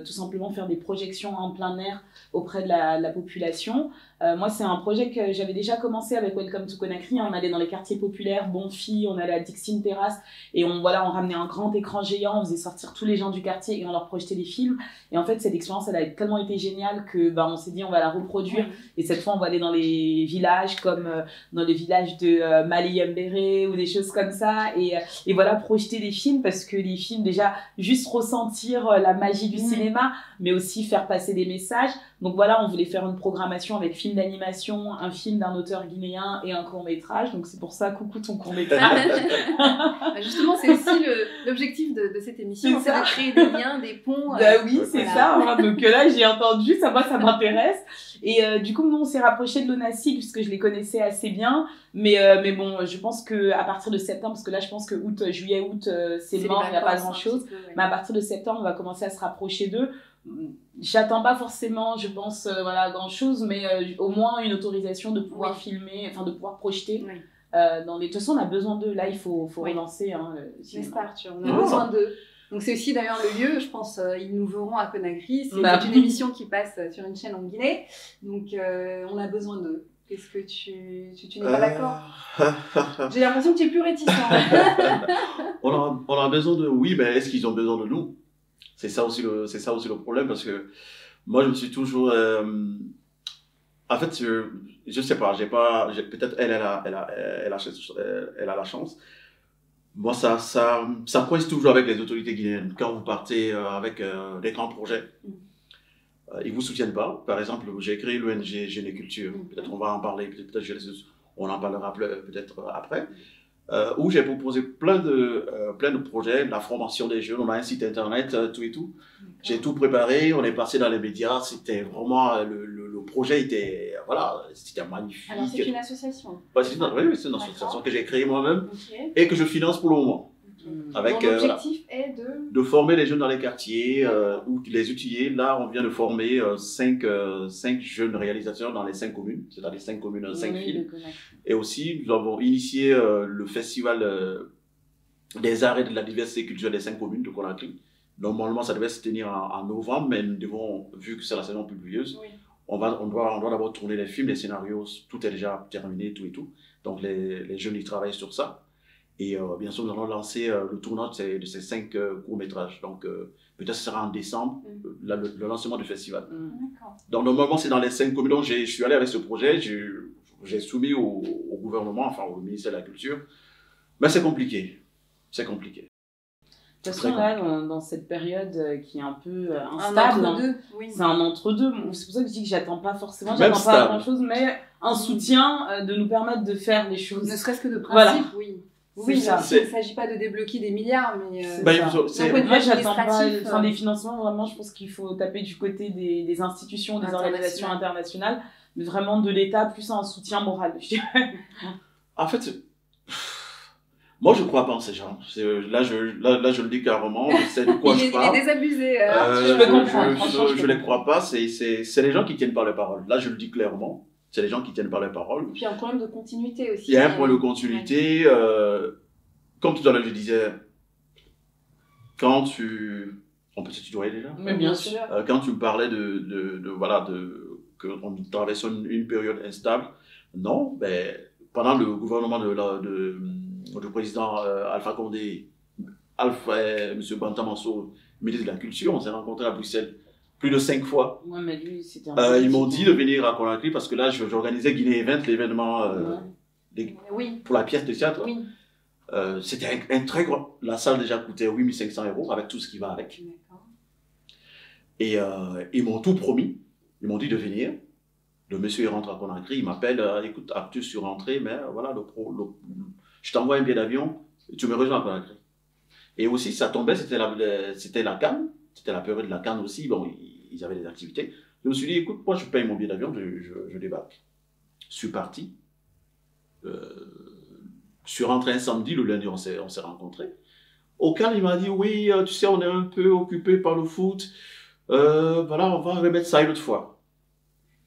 tout simplement faire des projections en plein air auprès de la population. Moi, c'est un projet que j'avais déjà commencé avec Welcome to Conakry. On allait dans les quartiers populaires, Bonfi, on allait à Dixine Terrace et on ramenait un grand écran géant, on faisait sortir tous les gens du quartier et on leur projetait des films. Et en fait, cette expérience, elle a tellement été géniale que on s'est dit on va la reproduire. Et cette fois, on va aller dans les villages comme dans les villages de Mali-Mbéré ou des choses comme ça. Et voilà, projeter des films parce que les films, déjà, juste ressentir la magie du cinéma, mais aussi faire passer des messages. Donc voilà, on voulait faire une programmation avec film d'animation, un film d'un auteur guinéen et un court-métrage. Donc c'est pour ça, coucou ton court-métrage.
Justement, c'est aussi l'objectif de cette émission, c'est de créer des liens, des ponts.
Oui, c'est ça. Hein. Donc là, j'ai entendu, ça m'intéresse. Et du coup, nous, on s'est rapprochés de l'ONACIG puisque je les connaissais assez bien. Mais bon, je pense qu'à partir de septembre, parce que là, je pense que juillet, août, c'est mort, il n'y a pas grand-chose. Mais à partir de septembre, on va commencer à se rapprocher d'eux. J'attends pas forcément, je pense, grand chose, mais au moins une autorisation de pouvoir filmer, enfin de pouvoir projeter. De toute façon, on a besoin d'eux. Là, il faut relancer. Hein,
n'est-ce pas, Arthur? On a besoin d'eux. Donc, c'est aussi d'ailleurs le lieu, je pense, ils nous verront à Conakry. C'est une émission qui passe sur une chaîne en Guinée. Donc, on a besoin d'eux. Est-ce que tu n'es pas d'accord? J'ai l'impression que tu es plus réticent.
On a besoin de... Oui, mais est-ce qu'ils ont besoin de nous? C'est ça aussi le problème, parce que moi, je me suis toujours... En fait, je sais pas, peut-être elle a la chance. Moi, ça coince toujours avec les autorités guinéennes. Quand vous partez avec des grands projets, ils ne vous soutiennent pas. Par exemple, j'ai créé l'ONG Généculture. Peut-être on va en parler, on en parlera peut-être après. Où j'ai proposé plein de projets, la formation des jeunes, on a un site internet, tout et tout. J'ai tout préparé, on est passé dans les médias, c'était vraiment, le projet était, c'était magnifique.
Alors c'est une association?
Oui, c'est une association que j'ai créée moi-même et que je finance pour le moment. Avec,
l'objectif est
de former les jeunes dans les quartiers, ou les outiller. Là, on vient de former 5 jeunes réalisateurs dans les 5 communes, c'est-à-dire 5 communes, 5 films. Et aussi, nous avons initié le festival des arts et de la diversité culturelle des 5 communes de Conakry. Normalement, ça devait se tenir en novembre, mais nous devons, vu que c'est la saison pluvieuse, on doit d'abord tourner les films, les scénarios, tout est déjà terminé, tout et tout. Donc, les jeunes, ils travaillent sur ça. Et bien sûr, nous allons lancer le tournage de ces 5 courts-métrages. Donc, peut-être ce sera en décembre, le lancement du festival. Donc, normalement, c'est dans les 5 communes. Donc, je suis allé avec ce projet, j'ai soumis au gouvernement, enfin au ministère de la Culture. Mais c'est compliqué. C'est compliqué.
De toute façon, là, dans cette période qui est un peu instable, c'est un entre-deux. C'est pour ça que je dis que j'attends pas forcément, j'attends pas grand-chose, mais un soutien de nous permettre de faire les choses.
Ne serait-ce que de principe, Oui, il ne s'agit pas de débloquer des milliards, mais
moi j'attends pas des financements, vraiment je pense qu'il faut taper du côté des institutions, des organisations internationales, mais vraiment de l'État, plus un soutien moral, je dirais.
En fait, moi je ne crois pas en ces gens. Là, je le dis carrément, je sais de quoi je parle.
Il est désabusé.
Je peux comprendre.
Je ne les crois pas, c'est les gens qui tiennent par les paroles. Là, je le dis clairement. C'est les gens qui tiennent par les paroles.
Et puis il y a un problème de continuité aussi.
Il y a un problème de continuité. Comme tout à l'heure je disais, quand tu... On peut se tutoyer déjà?
Mais bien sûr.
Quand tu me parlais qu'on traversait une période instable, non, pendant le gouvernement du président Alpha Condé, M. Banta Mansour, ministre de la Culture, on s'est rencontrés à Bruxelles plus de 5 fois.
Ouais, mais lui, c'était
ils m'ont dit de venir à Conakry parce que là, j'organisais Guinée Event, l'événement pour la pièce de théâtre.
Oui.
C'était un très grand... La salle déjà coûtait 8 500 € avec tout ce qui va avec. Et ils m'ont tout promis. Ils m'ont dit de venir. Le monsieur il rentre à Conakry, il m'appelle, écoute, Arthur, je suis rentré, mais voilà, je t'envoie un billet d'avion, tu me rejoins à Conakry. Et aussi, ça tombait, c'était la CAN. c'était la période de la Cannes aussi, bon, ils avaient des activités. Je me suis dit, écoute, moi je paye mon billet d'avion, je débarque. Je suis parti. Je suis rentré un samedi, le lundi on s'est rencontrés. Au calme, il m'a dit, oui, tu sais, on est un peu occupé par le foot. Voilà, on va remettre ça une autre fois.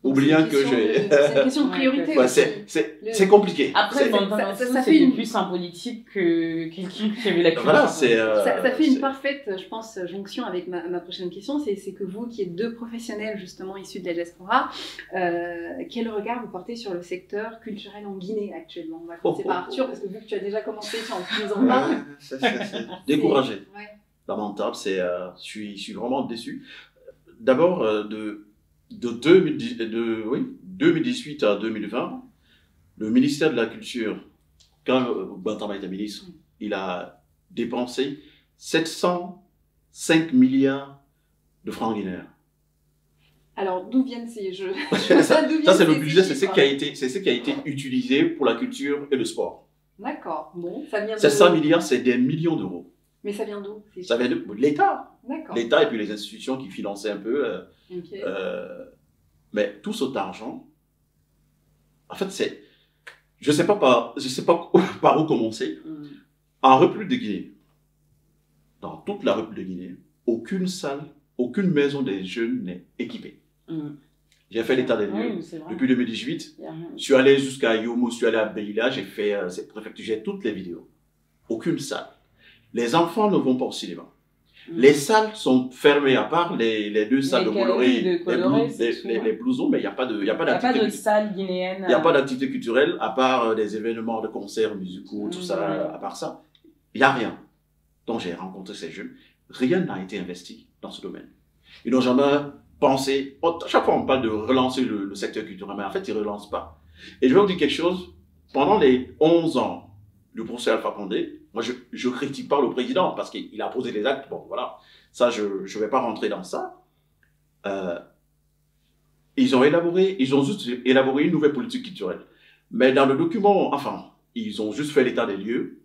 Oubliant que j'ai...
C'est une question de priorité.
Ouais, c'est compliqué.
Après, ça fait une plus un politique que quelqu'un qui a vu la culture.
Voilà,
ça fait une parfaite, je pense, jonction avec ma prochaine question. C'est que vous, qui êtes deux professionnels justement issus de la diaspora, quel regard vous portez sur le secteur culturel en Guinée actuellement? On va commencer par Arthur, parce que vu que tu as déjà commencé, tu nous en parles.
Découragé. Lamentable, je suis vraiment déçu. D'abord, de 2018 à 2020, le ministère de la Culture, quand Bantama était ministre, il a dépensé 705 milliards de francs guinéens.
Alors, d'où viennent ces jeux?
Ça, c'est le budget, c'est ce qui a été utilisé pour la culture et le sport.
D'accord. Bon, ça vient de...
700 milliards, c'est des millions d'euros.
Mais ça vient d'où?
Ça vient de l'État.
D'accord.
L'État et puis les institutions qui finançaient un peu. Mais tout cet argent, en fait, c'est... Je ne sais pas par où commencer. En République de Guinée, dans toute la République de Guinée, aucune salle, aucune maison des jeunes n'est équipée. J'ai fait l'état des lieux depuis 2018. Je suis allé jusqu'à Yomo, je suis allé à Beila, j'ai fait cette préfecture, j'ai toutes les vidéos. Aucune salle. Les enfants ne vont pas au cinéma. Les salles sont fermées, à part les deux salles de coloré, les blousons, mais il n'y a pas
de salle guinéenne.
Il n'y a pas d'activité culturelle, à part des événements de concerts musicaux, tout ça, à part ça. Il n'y a rien. Donc j'ai rencontré ces jeunes. Rien n'a été investi dans ce domaine. Ils n'ont jamais pensé... À chaque fois, on parle de relancer le secteur culturel, mais en fait, ils ne relancent pas. Et je vais vous dire quelque chose. Pendant les 11 ans du procès Alpha Condé, moi, je critique pas le président parce qu'il a posé les actes. Bon, voilà. Ça, je ne vais pas rentrer dans ça. Ils ont juste élaboré une nouvelle politique culturelle. Mais dans le document, enfin, ils ont juste fait l'état des lieux.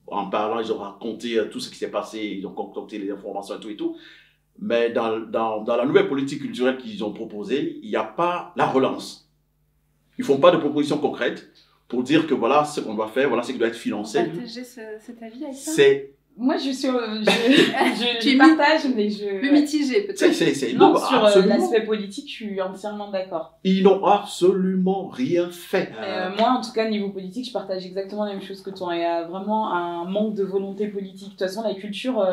En parlant, ils ont raconté tout ce qui s'est passé, ils ont concocté les informations et tout. Mais dans la nouvelle politique culturelle qu'ils ont proposée, il n'y a pas la relance. Ils ne font pas de propositions concrètes pour dire que voilà ce qu'on doit faire, voilà ce qui doit être financé.
Partager cet avis avec ça?
Moi, je partage, mais je...
Plus mitigé, peut-être.
Non, sur l'aspect politique, je suis entièrement d'accord.
Ils n'ont absolument rien fait.
Moi, en tout cas, niveau politique, je partage exactement la même chose que toi. Il y a vraiment un manque de volonté politique. De toute façon, la culture,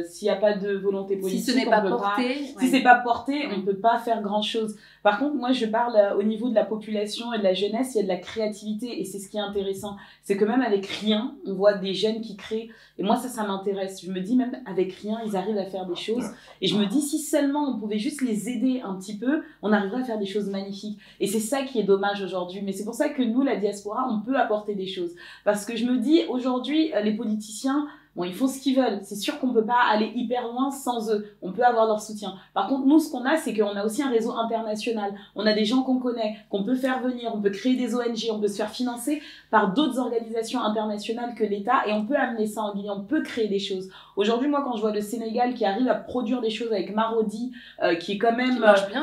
s'il n'y a pas de volonté politique,
si ce n'est pas porté,
si c'est pas porté, on ne peut pas faire grand-chose. Par contre, moi, je parle au niveau de la population et de la jeunesse, il y a de la créativité. Et c'est ce qui est intéressant. C'est que même avec rien, on voit des jeunes qui créent. Et moi, ça m'intéresse. Je me dis, même avec rien, ils arrivent à faire des choses. Et je me dis, si seulement on pouvait juste les aider un petit peu, on arriverait à faire des choses magnifiques. Et c'est ça qui est dommage aujourd'hui. Mais c'est pour ça que nous, la diaspora, on peut apporter des choses. Parce que je me dis, aujourd'hui, les politiciens... Bon, ils font ce qu'ils veulent. C'est sûr qu'on peut pas aller hyper loin sans eux. On peut avoir leur soutien. Par contre, nous, ce qu'on a, c'est qu'on a aussi un réseau international. On a des gens qu'on connaît, qu'on peut faire venir. On peut créer des ONG. On peut se faire financer par d'autres organisations internationales que l'État. Et on peut amener ça en Guinée. On peut créer des choses. Aujourd'hui, moi, quand je vois le Sénégal qui arrive à produire des choses avec Marodi, qui est quand même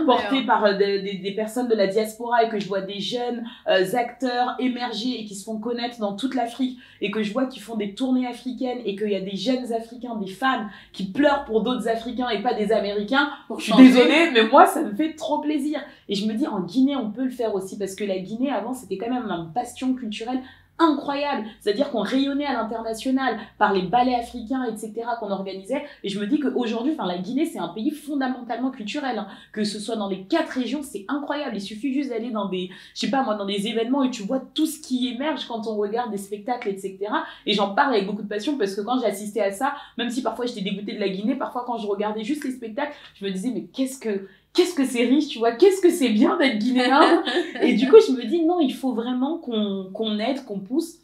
porté par des personnes de la diaspora, et que je vois des jeunes acteurs émerger et qui se font connaître dans toute l'Afrique, et que je vois qu'ils font des tournées africaines, et qu'il y a des jeunes Africains, des fans qui pleurent pour d'autres Africains et pas des Américains. Je suis désolée, mais moi, ça me fait trop plaisir. Et je me dis, en Guinée, on peut le faire aussi, parce que la Guinée, avant, c'était quand même un bastion culturel incroyable, c'est-à-dire qu'on rayonnait à l'international par les ballets africains, etc., qu'on organisait. Et je me dis qu'aujourd'hui, la Guinée, c'est un pays fondamentalement culturel, hein. Que ce soit dans les 4 régions, c'est incroyable. Il suffit juste d'aller dans des, je sais pas moi, dans des événements et tu vois tout ce qui émerge quand on regarde des spectacles, etc. Et j'en parle avec beaucoup de passion parce que quand j'ai assisté à ça, même si parfois j'étais dégoûtée de la Guinée, parfois quand je regardais juste les spectacles, je me disais, mais qu'est-ce que c'est riche, tu vois, qu'est-ce que c'est bien d'être guinéen. Et du coup, je me dis, non, il faut vraiment qu'on aide, qu'on pousse.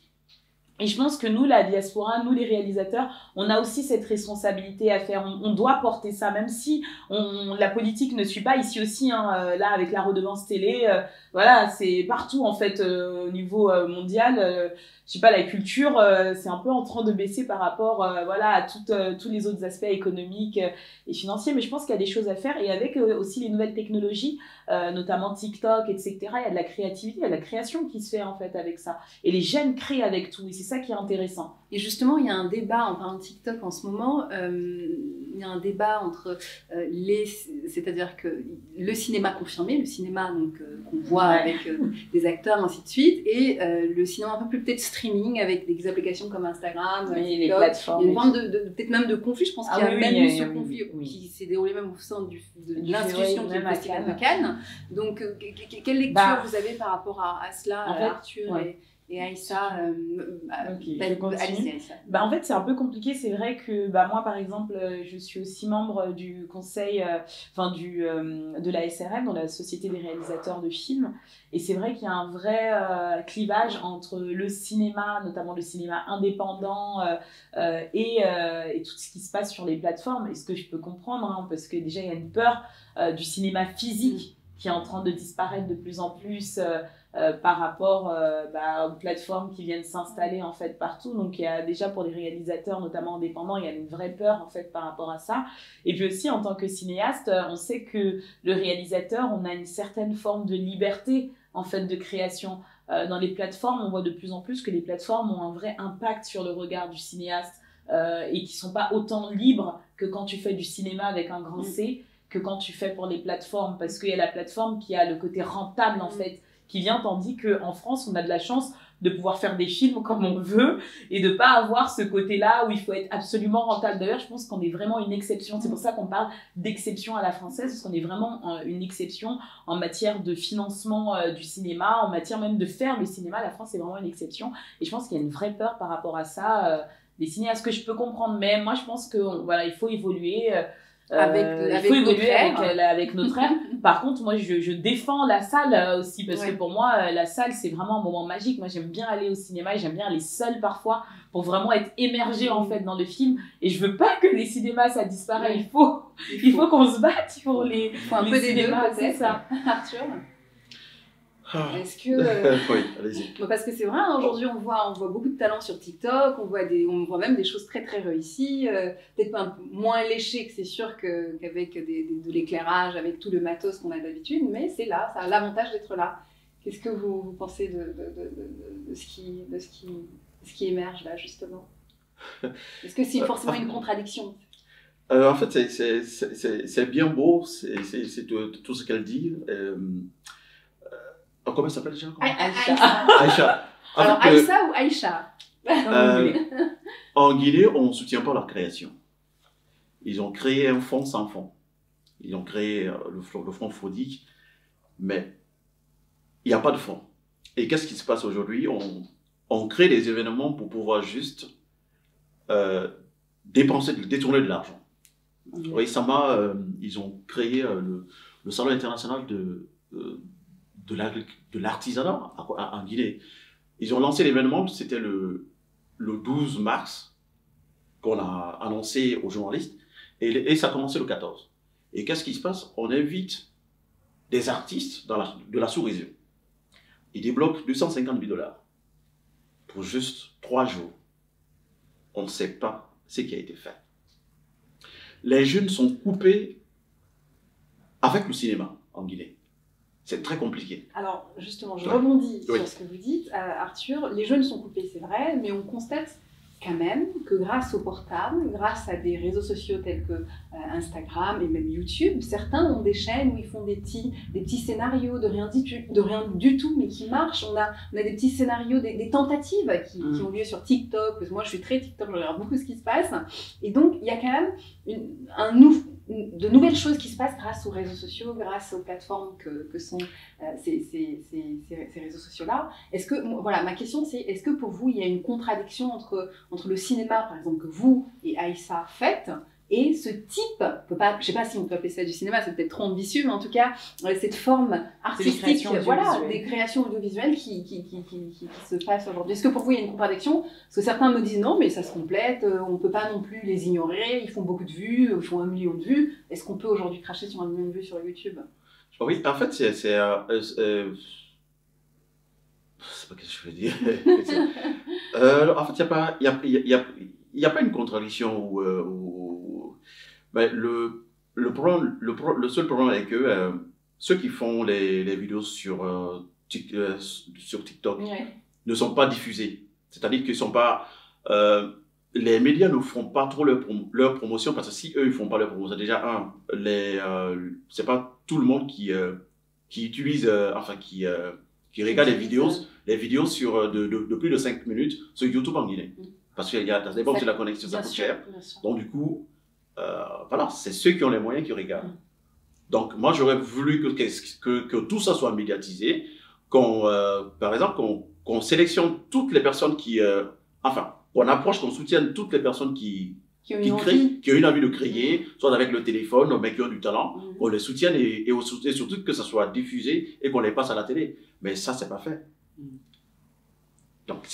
Et je pense que nous, la diaspora, nous les réalisateurs, on a aussi cette responsabilité à faire. On doit porter ça, même si la politique ne suit pas ici aussi. Hein, là, avec la redevance télé, voilà, c'est partout en fait au niveau mondial. Je sais pas, la culture, c'est un peu en train de baisser par rapport, voilà, à tous les autres aspects économiques et financiers. Mais je pense qu'il y a des choses à faire. Et avec aussi les nouvelles technologies, notamment TikTok, etc. Il y a de la créativité, il y a de la création qui se fait en fait avec ça. Et les jeunes créent avec tout. Et c'est ça qui est intéressant.
Et justement, il y a un débat, en parlant de TikTok en ce moment, il y a un débat entre c'est-à-dire que le cinéma confirmé, le cinéma donc qu'on voit avec des acteurs, ainsi de suite, et le cinéma un peu plus peut-être streaming avec des applications comme Instagram, TikTok,
les plateformes.
Il y a une forme peut-être même de conflit, je pense qu'il y a même eu ce conflit qui s'est déroulé même au sein de l'institution du Festival de Cannes. Donc, quelle lecture vous avez par rapport à cela, en fait, Arthur et Aïssa,
allez-y, Aïssa. En fait, c'est un peu compliqué. C'est vrai que moi, par exemple, je suis aussi membre du conseil, de la SRM, dans la Société des réalisateurs de films. Et c'est vrai qu'il y a un vrai clivage entre le cinéma, notamment le cinéma indépendant, et tout ce qui se passe sur les plateformes. Et ce que je peux comprendre, hein, parce que déjà, il y a une peur du cinéma physique qui est en train de disparaître de plus en plus par rapport aux plateformes qui viennent s'installer en fait partout. Donc il y a déjà pour les réalisateurs notamment indépendants, il y a une vraie peur en fait par rapport à ça. Et puis aussi en tant que cinéaste, on sait que le réalisateur, on a une certaine forme de liberté en fait de création. Dans les plateformes, on voit de plus en plus que les plateformes ont un vrai impact sur le regard du cinéaste et qui sont pas autant libres que quand tu fais du cinéma avec un grand C, que quand tu fais pour les plateformes, parce qu'il y a la plateforme qui a le côté rentable en fait qui vient, tandis qu'en France, on a de la chance de pouvoir faire des films comme on veut et de pas avoir ce côté-là où il faut être absolument rentable. D'ailleurs, je pense qu'on est vraiment une exception. C'est pour ça qu'on parle d'exception à la française, parce qu'on est vraiment une exception en matière de financement du cinéma, en matière même de faire le cinéma. La France est vraiment une exception. Et je pense qu'il y a une vraie peur par rapport à ça des cinéastes, que je peux comprendre. Mais moi, je pense que voilà, il faut évoluer. Avec notre ère. Par contre, moi, je défends la salle aussi, parce que pour moi, la salle, c'est vraiment un moment magique. Moi, j'aime bien aller au cinéma et j'aime bien aller seule parfois pour vraiment être immergée en fait dans le film. Et je veux pas que les cinémas, ça disparaisse. Il faut qu'on se batte pour les
un peu
cinémas,
des deux,
c'est ça.
Arthur, est-ce que
oui, allez-y.
Parce que c'est vrai, aujourd'hui on voit beaucoup de talents sur TikTok, on voit même des choses très très réussies, peut-être pas moins léchées que c'est sûr qu'avec de l'éclairage, avec tout le matos qu'on a d'habitude, mais c'est là, ça a l'avantage d'être là. Qu'est-ce que vous pensez de ce qui émerge là justement? Est-ce que c'est forcément une contradiction?
En fait, c'est bien beau, c'est tout ce qu'elle dit. Comment elle s'appelle déjà?
Aïcha. Alors, Aïssa ou Aïcha?
En Guinée, on ne soutient pas leur création. Ils ont créé un fonds sans fond. Ils ont créé le fonds Fodic, mais il n'y a pas de fonds. Et qu'est-ce qui se passe aujourd'hui? On crée des événements pour pouvoir juste détourner de l'argent. Récemment, ils ont créé le Salon international de l'artisanat en Guinée. Ils ont lancé l'événement, c'était le 12 mars, qu'on a annoncé aux journalistes, et ça a commencé le 14. Et qu'est-ce qui se passe? On invite des artistes de la sous-région. Ils débloquent 250 000 $ pour juste 3 jours. On ne sait pas ce qui a été fait. Les jeunes sont coupés avec le cinéma en Guinée. C'est très compliqué.
Alors, justement, je rebondis sur ce que vous dites, Arthur. Les jeunes sont coupés, c'est vrai, mais on constate quand même que grâce au portable, grâce à des réseaux sociaux tels que Instagram et même YouTube, certains ont des chaînes où ils font des petits scénarios de rien du tout, mais qui marchent. On a des petits scénarios, des tentatives qui ont lieu sur TikTok, parce que moi je suis très TikTok, je regarde beaucoup ce qui se passe. Et donc, il y a quand même de nouvelles choses qui se passent grâce aux réseaux sociaux, grâce aux plateformes que sont ces réseaux sociaux-là. Voilà, ma question c'est, est-ce que pour vous, il y a une contradiction entre le cinéma, par exemple, que vous et Aïssa faites, Et ce type, je ne sais pas si on peut appeler ça du cinéma, c'est peut-être trop ambitieux, mais en tout cas, cette forme artistique, voilà, des créations audiovisuelles qui se passent aujourd'hui. Est-ce que pour vous, il y a une contradiction? Parce que certains me disent non, mais ça se complète, on ne peut pas non plus les ignorer, ils font beaucoup de vues, ils font 1 million de vues. Est-ce qu'on peut aujourd'hui cracher sur 1 million de vues sur YouTube?
Oui, en fait, c'est pas ce que je veux dire. En fait, il n'y a pas une contradiction mais le seul problème est que ceux qui font les vidéos sur TikTok ne sont pas diffusés. C'est-à-dire qu'ils sont pas... les médias ne font pas trop leur promotion, parce que si eux, ils font pas leur promotion, déjà, c'est pas tout le monde qui utilise, qui regarde les vidéos sur, de plus de 5 minutes sur YouTube en Guinée. Parce que ça dépend de la connexion, ça coûte cher. Donc du coup, voilà, c'est ceux qui ont les moyens qui regardent. Donc moi, j'aurais voulu que tout ça soit médiatisé, par exemple, qu'on sélectionne toutes les personnes qui... qu'on approche, qu'on soutienne toutes les personnes qui ont une envie de créer, soit avec le téléphone, mais qui ont du talent, qu'on les soutienne et surtout que ça soit diffusé et qu'on les passe à la télé. Mais ça, c'est pas fait. Donc,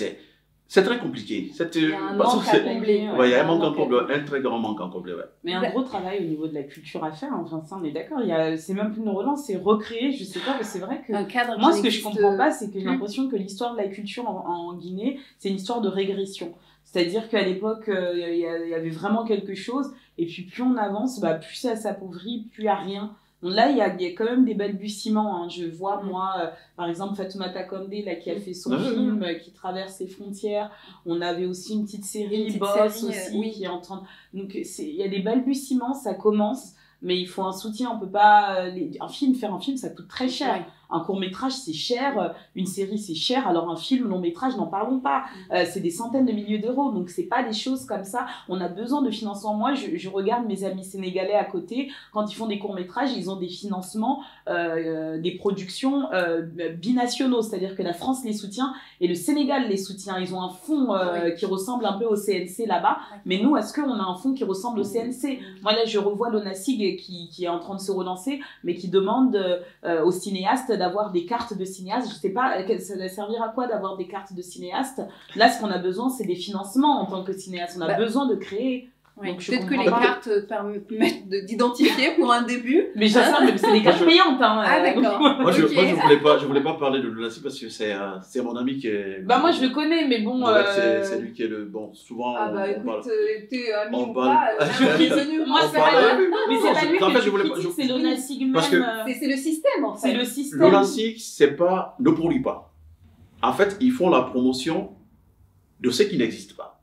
c'est très compliqué.
Il y a un manque à combler.
Il y a un manque à combler, un très grand manque à combler. Ouais.
Mais un gros travail au niveau de la culture à faire, enfin ça on est d'accord, c'est même plus une relance, c'est recréer, je sais pas, mais c'est vrai que moi ce que je comprends pas, c'est que j'ai l'impression que l'histoire de la culture en Guinée, c'est une histoire de régression. C'est-à-dire qu'à l'époque, il y avait vraiment quelque chose, et puis plus on avance, plus ça s'appauvrit, plus il n'y a rien. Donc là, il y a quand même des balbutiements. Hein. Je vois, moi, par exemple, Fatoumata Condé, là, qui a fait son film, qui traverse les frontières. On avait aussi une petite série, Boss aussi, qui est en train de... Donc, il y a des balbutiements, ça commence, mais il faut un soutien. On peut pas... Faire un film, ça coûte très cher. Un court-métrage, c'est cher. Une série, c'est cher. Alors, un film, long-métrage, n'en parlons pas. C'est des centaines de milliers d'euros. Donc, c'est pas des choses comme ça. On a besoin de financement. Moi, je regarde mes amis sénégalais à côté. Quand ils font des courts-métrages, ils ont des financements, des productions binationaux. C'est-à-dire que la France les soutient et le Sénégal les soutient. Ils ont un fonds qui ressemble un peu au CNC là-bas. Mais nous, est-ce qu'on a un fonds qui ressemble au CNC? Moi, là, je revois l'ONASIG qui est en train de se relancer, mais qui demande aux cinéastes d'avoir des cartes de cinéaste. Je sais pas, ça va servir à quoi d'avoir des cartes de cinéaste? Là, ce qu'on a besoin, c'est des financements en tant que cinéaste. On a besoin de créer.
Oui, peut-être que les cartes permettent d'identifier pour un début.
Mais c'est des cartes payantes. Hein,
ah d'accord.
Moi, je voulais pas parler de Lunassi parce que c'est mon ami qui est...
moi, je le connais, mais bon...
C'est lui qui est le... Bon, souvent...
Ah bah écoute, t'es ami ou pas,
moi, c'est pas lui. Mais c'est pas lui que je critique, c'est Lunassi même.
C'est le système, en fait.
C'est le système.
Lunassi, c'est pas... Ne produit pas. En fait, ils font la promotion de ce qui n'existe pas.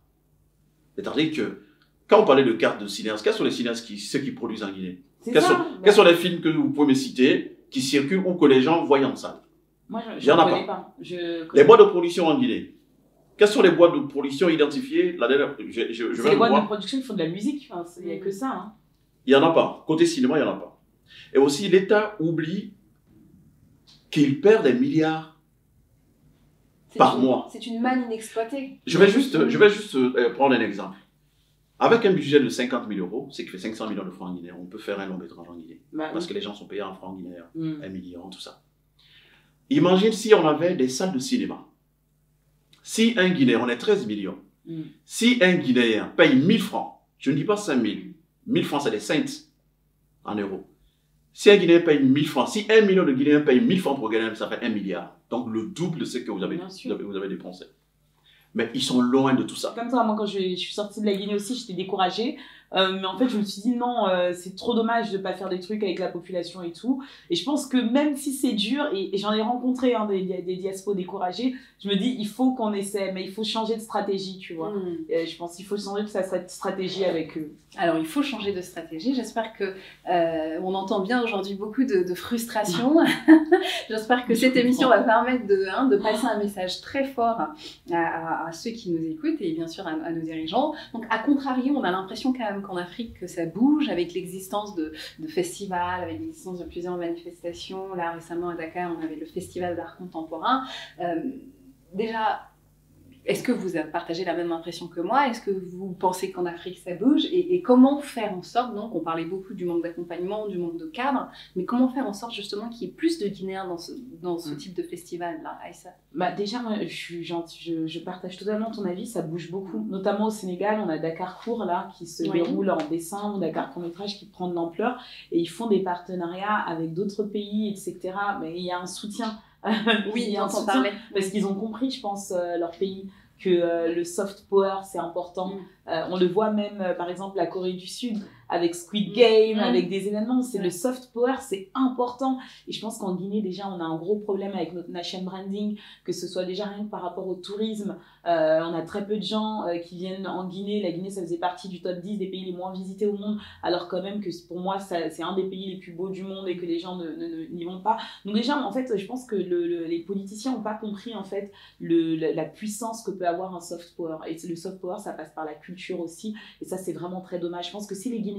C'est-à-dire que quand on parlait de cartes de cinéastes, quels sont les cinéastes ceux qui produisent en Guinée? Quels sont les films que vous pouvez me citer qui circulent ou que les gens voient en salle?
Moi, je ne connais pas.
Les boîtes de production en Guinée. Quelles sont les boîtes de production identifiées? La dernière,
c'est les boîtes de production qui font de la musique. Enfin, il n'y a que ça. Hein.
Il n'y en a pas. Côté cinéma, il n'y en a pas. Et aussi, l'État oublie qu'il perd des milliards par mois.
C'est une manne inexploitée.
Je vais juste prendre un exemple. Avec un budget de 50 000 euros, c'est qui fait 500 millions de francs guinéens, on peut faire un long métrage en Guinée. Parce que les gens sont payés en francs guinéens, 1 million, tout ça. Imagine si on avait des salles de cinéma. Si un Guinéen, on est 13 millions, si un Guinéen paye 1000 francs, je ne dis pas 5 000, 1000 francs c'est des cents en euros. Si un Guinéen paye 1000 francs, si 1 million de Guinéens paye 1000 francs pour gagner, ça fait 1 milliard. Donc le double de ce que vous avez dépensé. Mais ils sont loin de tout ça.
Comme ça, moi, quand je suis sortie de la Guinée aussi, j'étais découragée. Mais en fait, je me suis dit non, c'est trop dommage de ne pas faire des trucs avec la population et tout. Et je pense que même si c'est dur, et j'en ai rencontré des diaspos découragés, je me dis il faut qu'on essaie, mais il faut changer de stratégie, tu vois. Je pense qu'il faut changer de stratégie avec eux.
Alors, il faut changer de stratégie. J'espère que on entend bien aujourd'hui beaucoup de frustration. J'espère que cette émission va permettre de passer un message très fort à ceux qui nous écoutent et bien sûr à nos dirigeants. Donc, à contrario, on a l'impression quand même qu'en Afrique, que ça bouge avec l'existence de festivals, avec l'existence de plusieurs manifestations. Là, récemment à Dakar, on avait le Festival d'art contemporain. Déjà, Est-ce que vous partagez la même impression que moi? Est-ce que vous pensez qu'en Afrique ça bouge? Et comment faire en sorte, donc on parlait beaucoup du manque d'accompagnement, du manque de cadre, mais comment faire en sorte justement qu'il y ait plus de Guinéens dans ce type de festival-là, Aïssa?
Bah déjà, moi, je partage totalement ton avis, ça bouge beaucoup. Notamment au Sénégal, on a Dakar Court là, qui se déroule en décembre, Dakar Court Métrage qui prend de l'ampleur, et ils font des partenariats avec d'autres pays, etc. Mais il y a un soutien.
Oui,
il y a un soutien, parce qu'ils ont compris, je pense, leur pays, que le soft power c'est important. On le voit même par exemple la Corée du Sud avec Squid Game, avec des événements, c'est le soft power, c'est important. Et je pense qu'en Guinée déjà on a un gros problème avec notre nation branding, que ce soit déjà rien que par rapport au tourisme. On a très peu de gens qui viennent en Guinée. La Guinée ça faisait partie du top 10 des pays les moins visités au monde, alors quand même que pour moi c'est un des pays les plus beaux du monde et que les gens n'y vont pas. Donc déjà en fait je pense que les politiciens n'ont pas compris en fait la puissance que peut avoir un soft power. Et le soft power ça passe par la culture aussi, et ça c'est vraiment très dommage. Je pense que si les Guinéens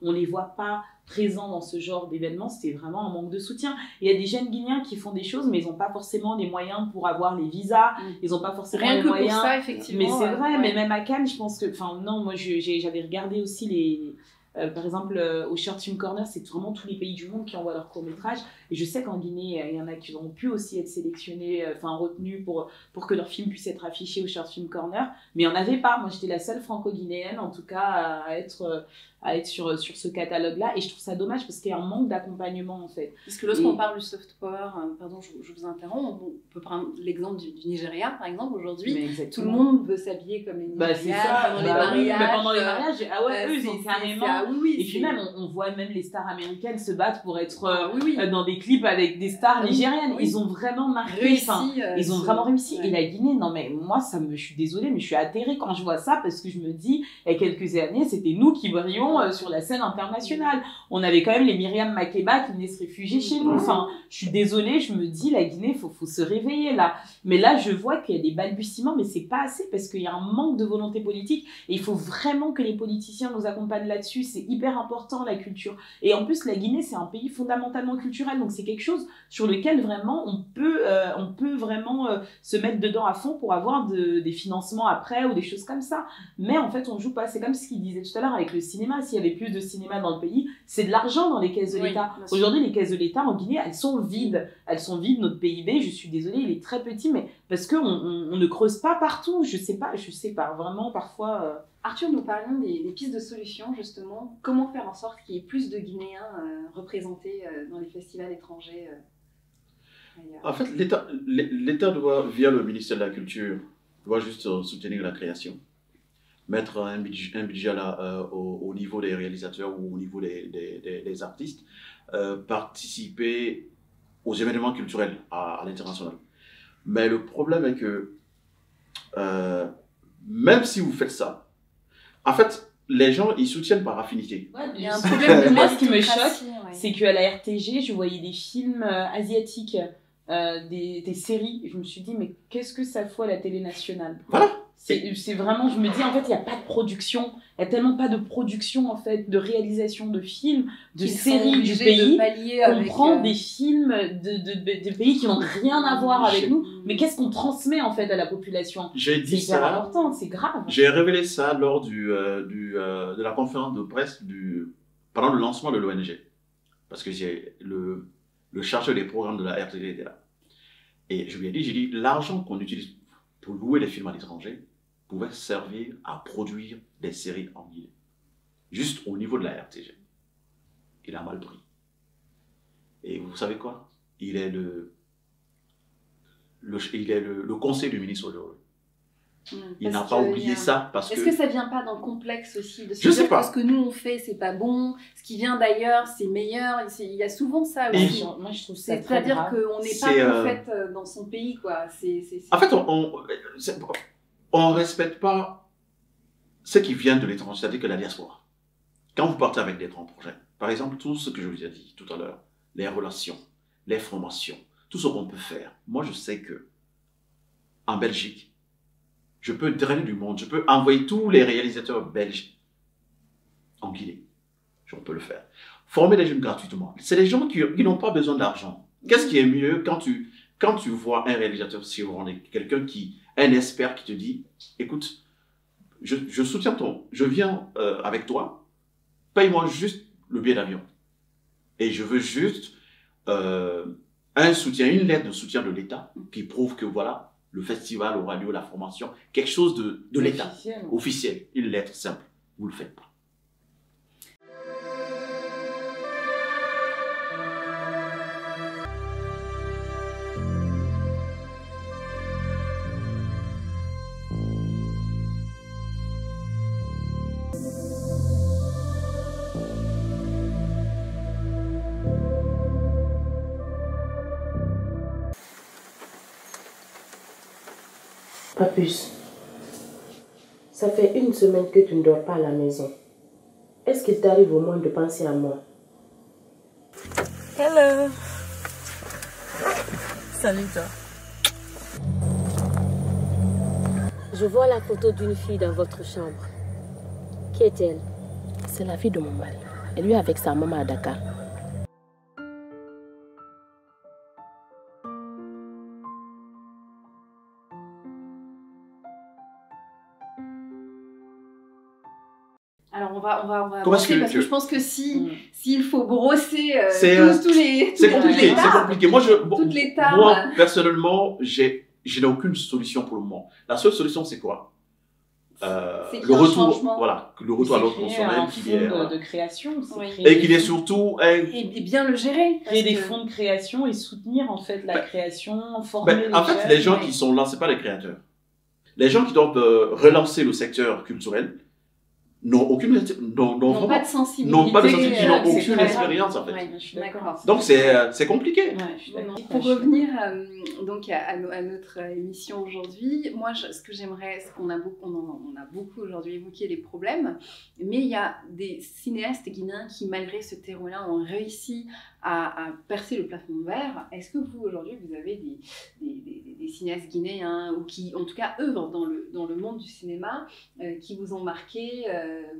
on les voit pas présents dans ce genre d'événements, c'est vraiment un manque de soutien. Il y a des jeunes Guinéens qui font des choses mais ils n'ont pas forcément les moyens pour avoir les visas, ils n'ont pas forcément
rien
les
que
moyens.
pour ça, effectivement,
mais c'est vrai,
ouais.
mais même à Cannes je pense que, enfin non, moi j'avais regardé aussi les par exemple au Short Film Corner, c'est vraiment tous les pays du monde qui envoient leurs courts-métrages, et je sais qu'en Guinée il y en a qui ont pu aussi être sélectionnés, retenus pour que leur film puisse être affiché au Short Film Corner, mais il n'y en avait pas. Moi j'étais la seule franco-guinéenne en tout cas à être sur ce catalogue-là, et je trouve ça dommage parce qu'il y a un manque d'accompagnement en fait.
Parce que lorsqu'on parle du soft power, pardon, je vous interromps, on peut prendre l'exemple du Nigeria par exemple. Aujourd'hui, tout le monde veut s'habiller comme les Nigériens pendant les mariages.
Mais pendant les mariages, ah ouais, eux ils ont carrément. Et puis même, on voit même les stars américaines se battre pour être dans des clips avec des stars nigériennes. Ils ont vraiment marqué, ils ont vraiment réussi. Et la Guinée, non mais moi, je suis désolée, mais je suis atterrée quand je vois ça, parce que je me dis, il y a quelques années, c'était nous qui brillions sur la scène internationale. On avait quand même les Myriam Makeba qui venaient se réfugier chez nous. Enfin, je suis désolée, je me dis, la Guinée, faut se réveiller là. Mais là, je vois qu'il y a des balbutiements, mais c'est pas assez, parce qu'il y a un manque de volonté politique, et il faut vraiment que les politiciens nous accompagnent là-dessus. C'est hyper important, la culture. Et en plus, la Guinée, c'est un pays fondamentalement culturel, donc c'est quelque chose sur lequel vraiment on peut vraiment se mettre dedans à fond pour avoir des financements après ou des choses comme ça. Mais en fait, on joue pas. C'est comme ce qu'il disait tout à l'heure avec le cinéma. S'il y avait plus de cinéma dans le pays, c'est de l'argent dans les caisses de l'État. Aujourd'hui, les caisses de l'État en Guinée, elles sont vides. Elles sont vides. Notre PIB, je suis désolée, il est très petit, mais parce qu'on ne creuse pas partout. Je sais pas, vraiment, parfois...
Arthur, nous parlions des pistes de solutions, justement. Comment faire en sorte qu'il y ait plus de Guinéens représentés dans les festivals étrangers ailleurs?
En fait, l'État doit, via le ministère de la Culture, doit juste soutenir la création. Mettre un budget là, au niveau des réalisateurs ou au niveau des artistes, participer aux événements culturels à l'international. Mais le problème est que, même si vous faites ça, en fait, les gens, ils soutiennent par affinité.
Ouais, il y a un problème de moi, ce qui me choque, c'est qu'à la RTG, je voyais des films asiatiques, des séries, et je me suis dit, mais qu'est-ce que ça fout à la télé nationale?
Voilà.
C'est vraiment, je me dis, en fait, il n'y a pas de production. Il n'y a tellement pas de production, en fait, de réalisation de films, de séries du pays. On prend des films de pays qui n'ont rien à voir avec nous. Mais qu'est-ce qu'on transmet, en fait, à la population?
J'ai dit ça.
C'est hyper important, c'est grave.
J'ai révélé ça lors de la conférence de presse pendant le lancement de l'ONG. Parce que le chargé des programmes de la RTD était là. Et je lui ai dit, l'argent qu'on utilise pour louer des films à l'étranger pouvait servir à produire des séries en Guinée. Juste au niveau de la RTG. Il a mal pris. Et vous savez quoi? Il est le conseil du ministre aujourd'hui. Il n'a pas oublié ça parce que...
Est-ce que ça vient pas d'un complexe aussi de se dire que ce que nous on fait c'est pas bon, ce qui vient d'ailleurs c'est meilleur, il y a souvent ça aussi.
Moi je trouve ça très
c'est-à-dire
grave.
qu'on n'est pas prophète dans son pays quoi.
En fait on respecte pas ce qui vient de l'étranger, c'est-à-dire que la diaspora. Quand vous partez avec des grands projets, par exemple tout ce que je vous ai dit tout à l'heure, les relations, les formations, tout ce qu'on peut faire. Moi je sais que en Belgique, je peux drainer du monde, je peux envoyer tous les réalisateurs belges en Guinée. On peut le faire. Former les jeunes gratuitement. C'est des gens qui n'ont pas besoin d'argent. Qu'est-ce qui est mieux quand quand tu vois un réalisateur surordonné, quelqu'un un expert qui te dit, écoute, je soutiens je viens avec toi, paye-moi juste le billet d'avion. Et je veux juste un soutien, une lettre de soutien de l'État qui prouve que voilà, le festival aura lieu, la formation, quelque chose de l'État, officiel, une lettre simple. Vous ne le faites pas.
Papus, ça fait une semaine que tu ne dors pas à la maison. Est-ce qu'il t'arrive au moins de penser à moi?
Hello. Salut toi.
Je vois la photo d'une fille dans votre chambre. Qui est-elle?
C'est la fille de mon mari. Elle vit avec sa maman à Dakar.
Alors on va
Comment
avancer parce que je pense que s'il faut brosser tous les
c'est compliqué, Moi,
toutes les tares.
Moi, personnellement, je n'ai aucune solution pour le moment. La seule solution, c'est quoi? Le retour à l'ordre constitutionnel
qui est de création
et qu'il est surtout
et bien le gérer,
créer des fonds de création et soutenir en fait la création, former
en fait les gens qui sont là, c'est pas les créateurs. Les gens qui doivent relancer le secteur culturel n'ont
pas de sensibilité,
n'ont aucune expérience en fait.
Ouais,
donc c'est compliqué.
Pour revenir donc à notre émission aujourd'hui, moi ce que j'aimerais, c'est qu'on a beaucoup aujourd'hui évoqué les problèmes, mais il y a des cinéastes guinéens qui malgré ce terreau-là ont réussi à percer le plafond de verre. Est-ce que vous aujourd'hui vous avez des cinéastes guinéens ou qui en tout cas œuvrent dans le monde du cinéma qui vous ont marqué?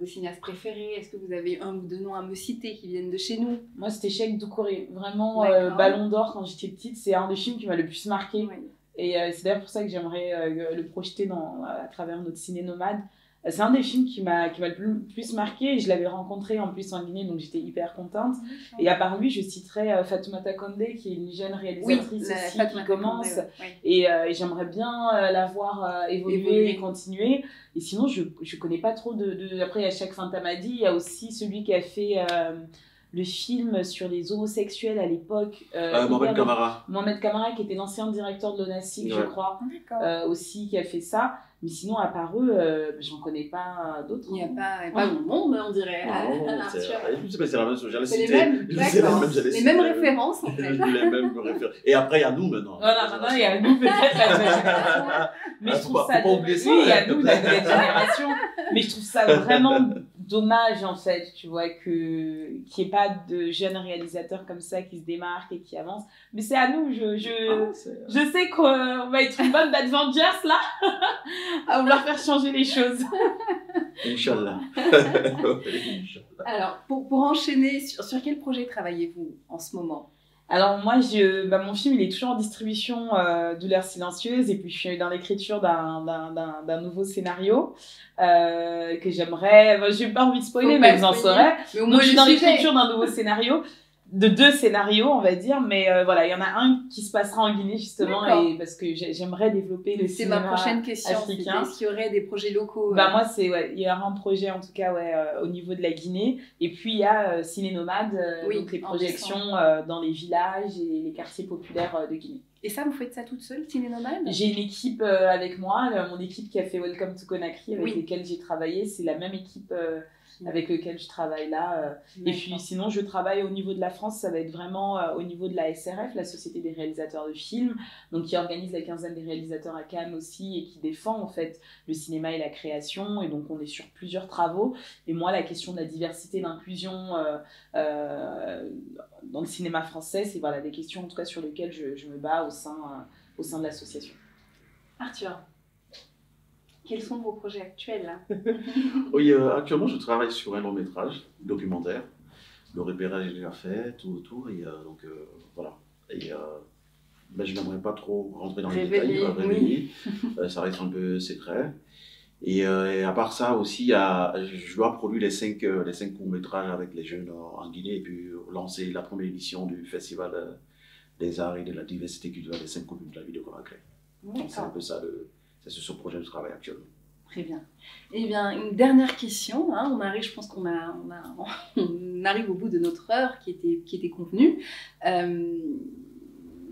Vos cinéastes préférés, est-ce que vous avez un ou deux noms à me citer qui viennent de chez nous?
Moi, c'était Cheikh Doucouré. Vraiment, Ballon d'Or, quand j'étais petite, c'est un des films qui m'a le plus marqué. Oui. Et c'est d'ailleurs pour ça que j'aimerais le projeter à travers notre ciné nomade. C'est un des films qui m'a le plus marqué. Et je l'avais rencontré en plus en Guinée, donc j'étais hyper contente. Et à part lui, je citerais Fatoumata Condé, qui est une jeune réalisatrice aussi, qui commence. Et j'aimerais bien la voir évoluer et continuer. Et sinon, je connais pas trop Après, il y a Cheikh Fantamadi, il y a aussi celui qui a fait le film sur les homosexuels à l'époque.
Mohamed Camara.
Mohamed Camara, qui était l'ancien directeur de l'ONASIC, je crois, aussi, qui a fait ça. Mais sinon, à part eux, j'en connais pas d'autres.
Il n'y a pas bon monde, on dirait.
C'est la même chose.
Les mêmes références, en fait.
Les mêmes références. Et après, il y a nous maintenant.
Voilà, maintenant, il y a nous peut-être. Mais je trouve ça il y a nous, la nouvelle génération. Mais je trouve ça vraiment dommage, en fait, tu vois, qu'il n'y ait pas de jeunes réalisateurs comme ça qui se démarquent et qui avancent. Mais c'est à nous. Je sais qu'on va être une bonne d'Avengers, là, à vouloir faire changer les choses.
Inch'Allah.
Alors, pour enchaîner, sur quel projet travaillez-vous en ce moment?
Alors moi, mon film, il est toujours en distribution, Douleurs silencieuses, et puis je suis dans l'écriture d'un nouveau scénario que j'aimerais... j'ai pas envie de spoiler, mais vous en saurez. Donc je suis dans l'écriture d'un nouveau scénario, de 2 scénarios, on va dire, mais voilà, il y en a un qui se passera en Guinée, justement, et parce que j'aimerais développer le cinéma africain. C'est ma prochaine question,
est-ce qu'il y aurait des projets locaux?
Moi, il y aura un projet, en tout cas, au niveau de la Guinée, et puis il y a Ciné Nomade, donc les projections dans les villages et les quartiers populaires de Guinée.
Et ça, vous faites ça toute seule, Ciné Nomade?
J'ai une équipe avec moi, mon équipe qui a fait Welcome to Conakry, avec lesquels j'ai travaillé, c'est la même équipe avec lequel je travaille là. Et puis sinon, je travaille au niveau de la France, ça va être vraiment au niveau de la SRF, la Société des réalisateurs de films, donc qui organise la quinzaine des réalisateurs à Cannes aussi et qui défend en fait le cinéma et la création. Et donc on est sur plusieurs travaux. Et moi, la question de la diversité et l'inclusion dans le cinéma français, c'est voilà, des questions en tout cas sur lesquelles je me bats au sein de l'association.
Arthur, quels sont vos projets actuels là?
Oui, actuellement je travaille sur un long métrage documentaire. Le repérage est déjà fait, tout autour, et donc voilà. Et ben, je n'aimerais pas trop rentrer dans les
Révéler,
détails, révéler. Ça reste un peu secret. Et à part ça aussi, je dois produire les cinq courts-métrages avec les jeunes en Guinée et puis lancer la première édition du Festival des arts et de la diversité culturelle des 5 communes de la ville de Conakry. Donc c'est un peu ça, c'est sur ce projet de travail actuellement.
Très bien. Eh bien, une dernière question. Hein. On arrive, je pense qu'on on arrive au bout de notre heure qui était convenue.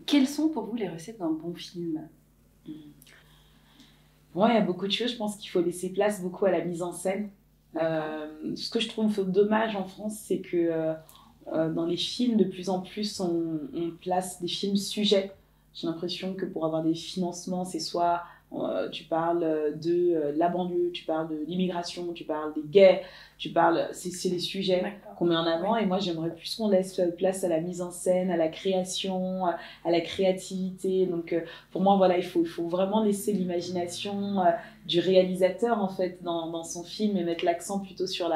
Quelles sont pour vous les recettes d'un bon film?
Moi, il y a beaucoup de choses. Je pense qu'il faut laisser place beaucoup à la mise en scène. Ce que je trouve dommage en France, c'est que dans les films, de plus en plus, on place des films sujets. J'ai l'impression que pour avoir des financements, c'est soit tu parles de la banlieue, tu parles de l'immigration, tu parles des gays, c'est les sujets qu'on met en avant. Et moi, j'aimerais plus qu'on laisse place à la mise en scène, à la création, à la créativité. Donc, pour moi, voilà, il faut vraiment laisser l'imagination du réalisateur, en fait, dans son film et mettre l'accent plutôt sur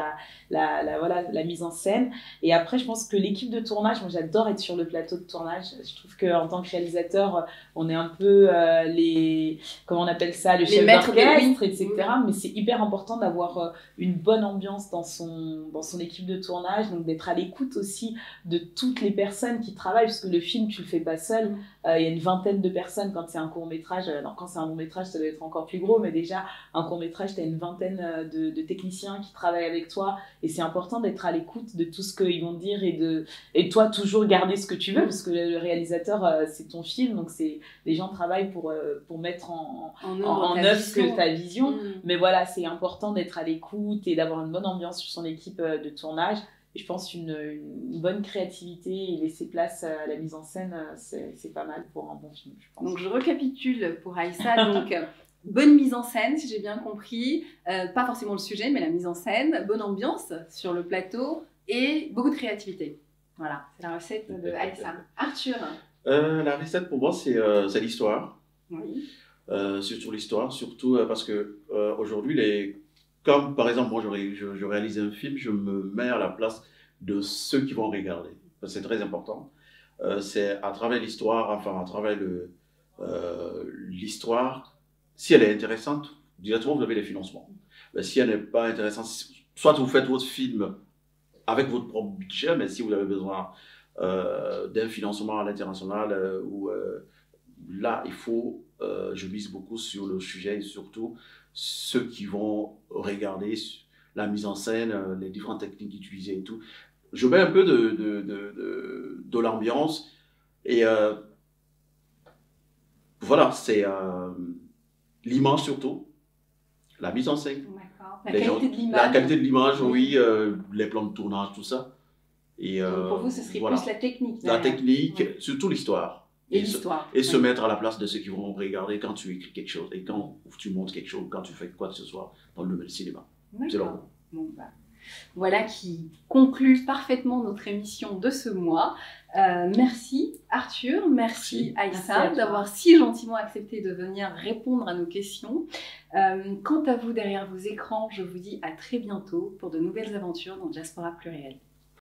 la mise en scène. Et après, je pense que l'équipe de tournage, moi, j'adore être sur le plateau de tournage. Je trouve qu'en tant que réalisateur, on est un peu comment on appelle ça, le chef d'orchestre, etc. Mais c'est hyper important d'avoir une bonne ambiance dans son équipe de tournage, donc d'être à l'écoute aussi de toutes les personnes qui travaillent, parce que le film, tu le fais pas seul. Il y a une vingtaine de personnes quand c'est un court-métrage. Quand c'est un long-métrage, ça doit être encore plus gros, mais déjà, un court-métrage, tu as une vingtaine de techniciens qui travaillent avec toi, et c'est important d'être à l'écoute de tout ce qu'ils vont dire et toi, toujours garder ce que tu veux, parce que le réalisateur, c'est ton film, donc les gens travaillent pour mettre en œuvre ta vision. Mais voilà, c'est important d'être à l'écoute et d'avoir une bonne ambiance sur son équipe de tournage. Et je pense une bonne créativité et laisser place à la mise en scène, c'est pas mal pour un bon film, je pense.
Donc je récapitule pour Aïssa. Donc, bonne mise en scène, si j'ai bien compris. Pas forcément le sujet, mais la mise en scène. Bonne ambiance sur le plateau et beaucoup de créativité. Voilà, c'est la recette de Aïssa. Arthur?
La recette pour moi, c'est l'histoire.
Oui.
Surtout l'histoire, surtout parce que aujourd'hui, comme par exemple, moi je réalise un film, je me mets à la place de ceux qui vont regarder. C'est très important. C'est à travers l'histoire, enfin à travers l'histoire, si elle est intéressante, directement vous avez les financements. Mais si elle n'est pas intéressante, soit vous faites votre film avec votre propre budget, mais si vous avez besoin d'un financement à l'international, là il faut, je mise beaucoup sur le sujet et surtout ceux qui vont regarder la mise en scène, les différentes techniques utilisées et tout. Je mets un peu de l'ambiance et voilà, c'est l'image surtout, la mise en scène.
La qualité de l'image.
La qualité de l'image, oui, les plans de tournage, tout ça. Et,
donc pour vous, ce serait
voilà.
Plus la technique.
La technique, surtout l'histoire. Et se mettre à la place de ceux qui vont regarder quand tu écris quelque chose et quand tu montres quelque chose, quand tu fais quoi que ce soit dans le domaine du cinéma.
Bon, voilà qui conclut parfaitement notre émission de ce mois. Merci Arthur, merci Aïssa d'avoir si gentiment accepté de venir répondre à nos questions. Quant à vous derrière vos écrans, je vous dis à très bientôt pour de nouvelles aventures dans Diaspora Pluriel.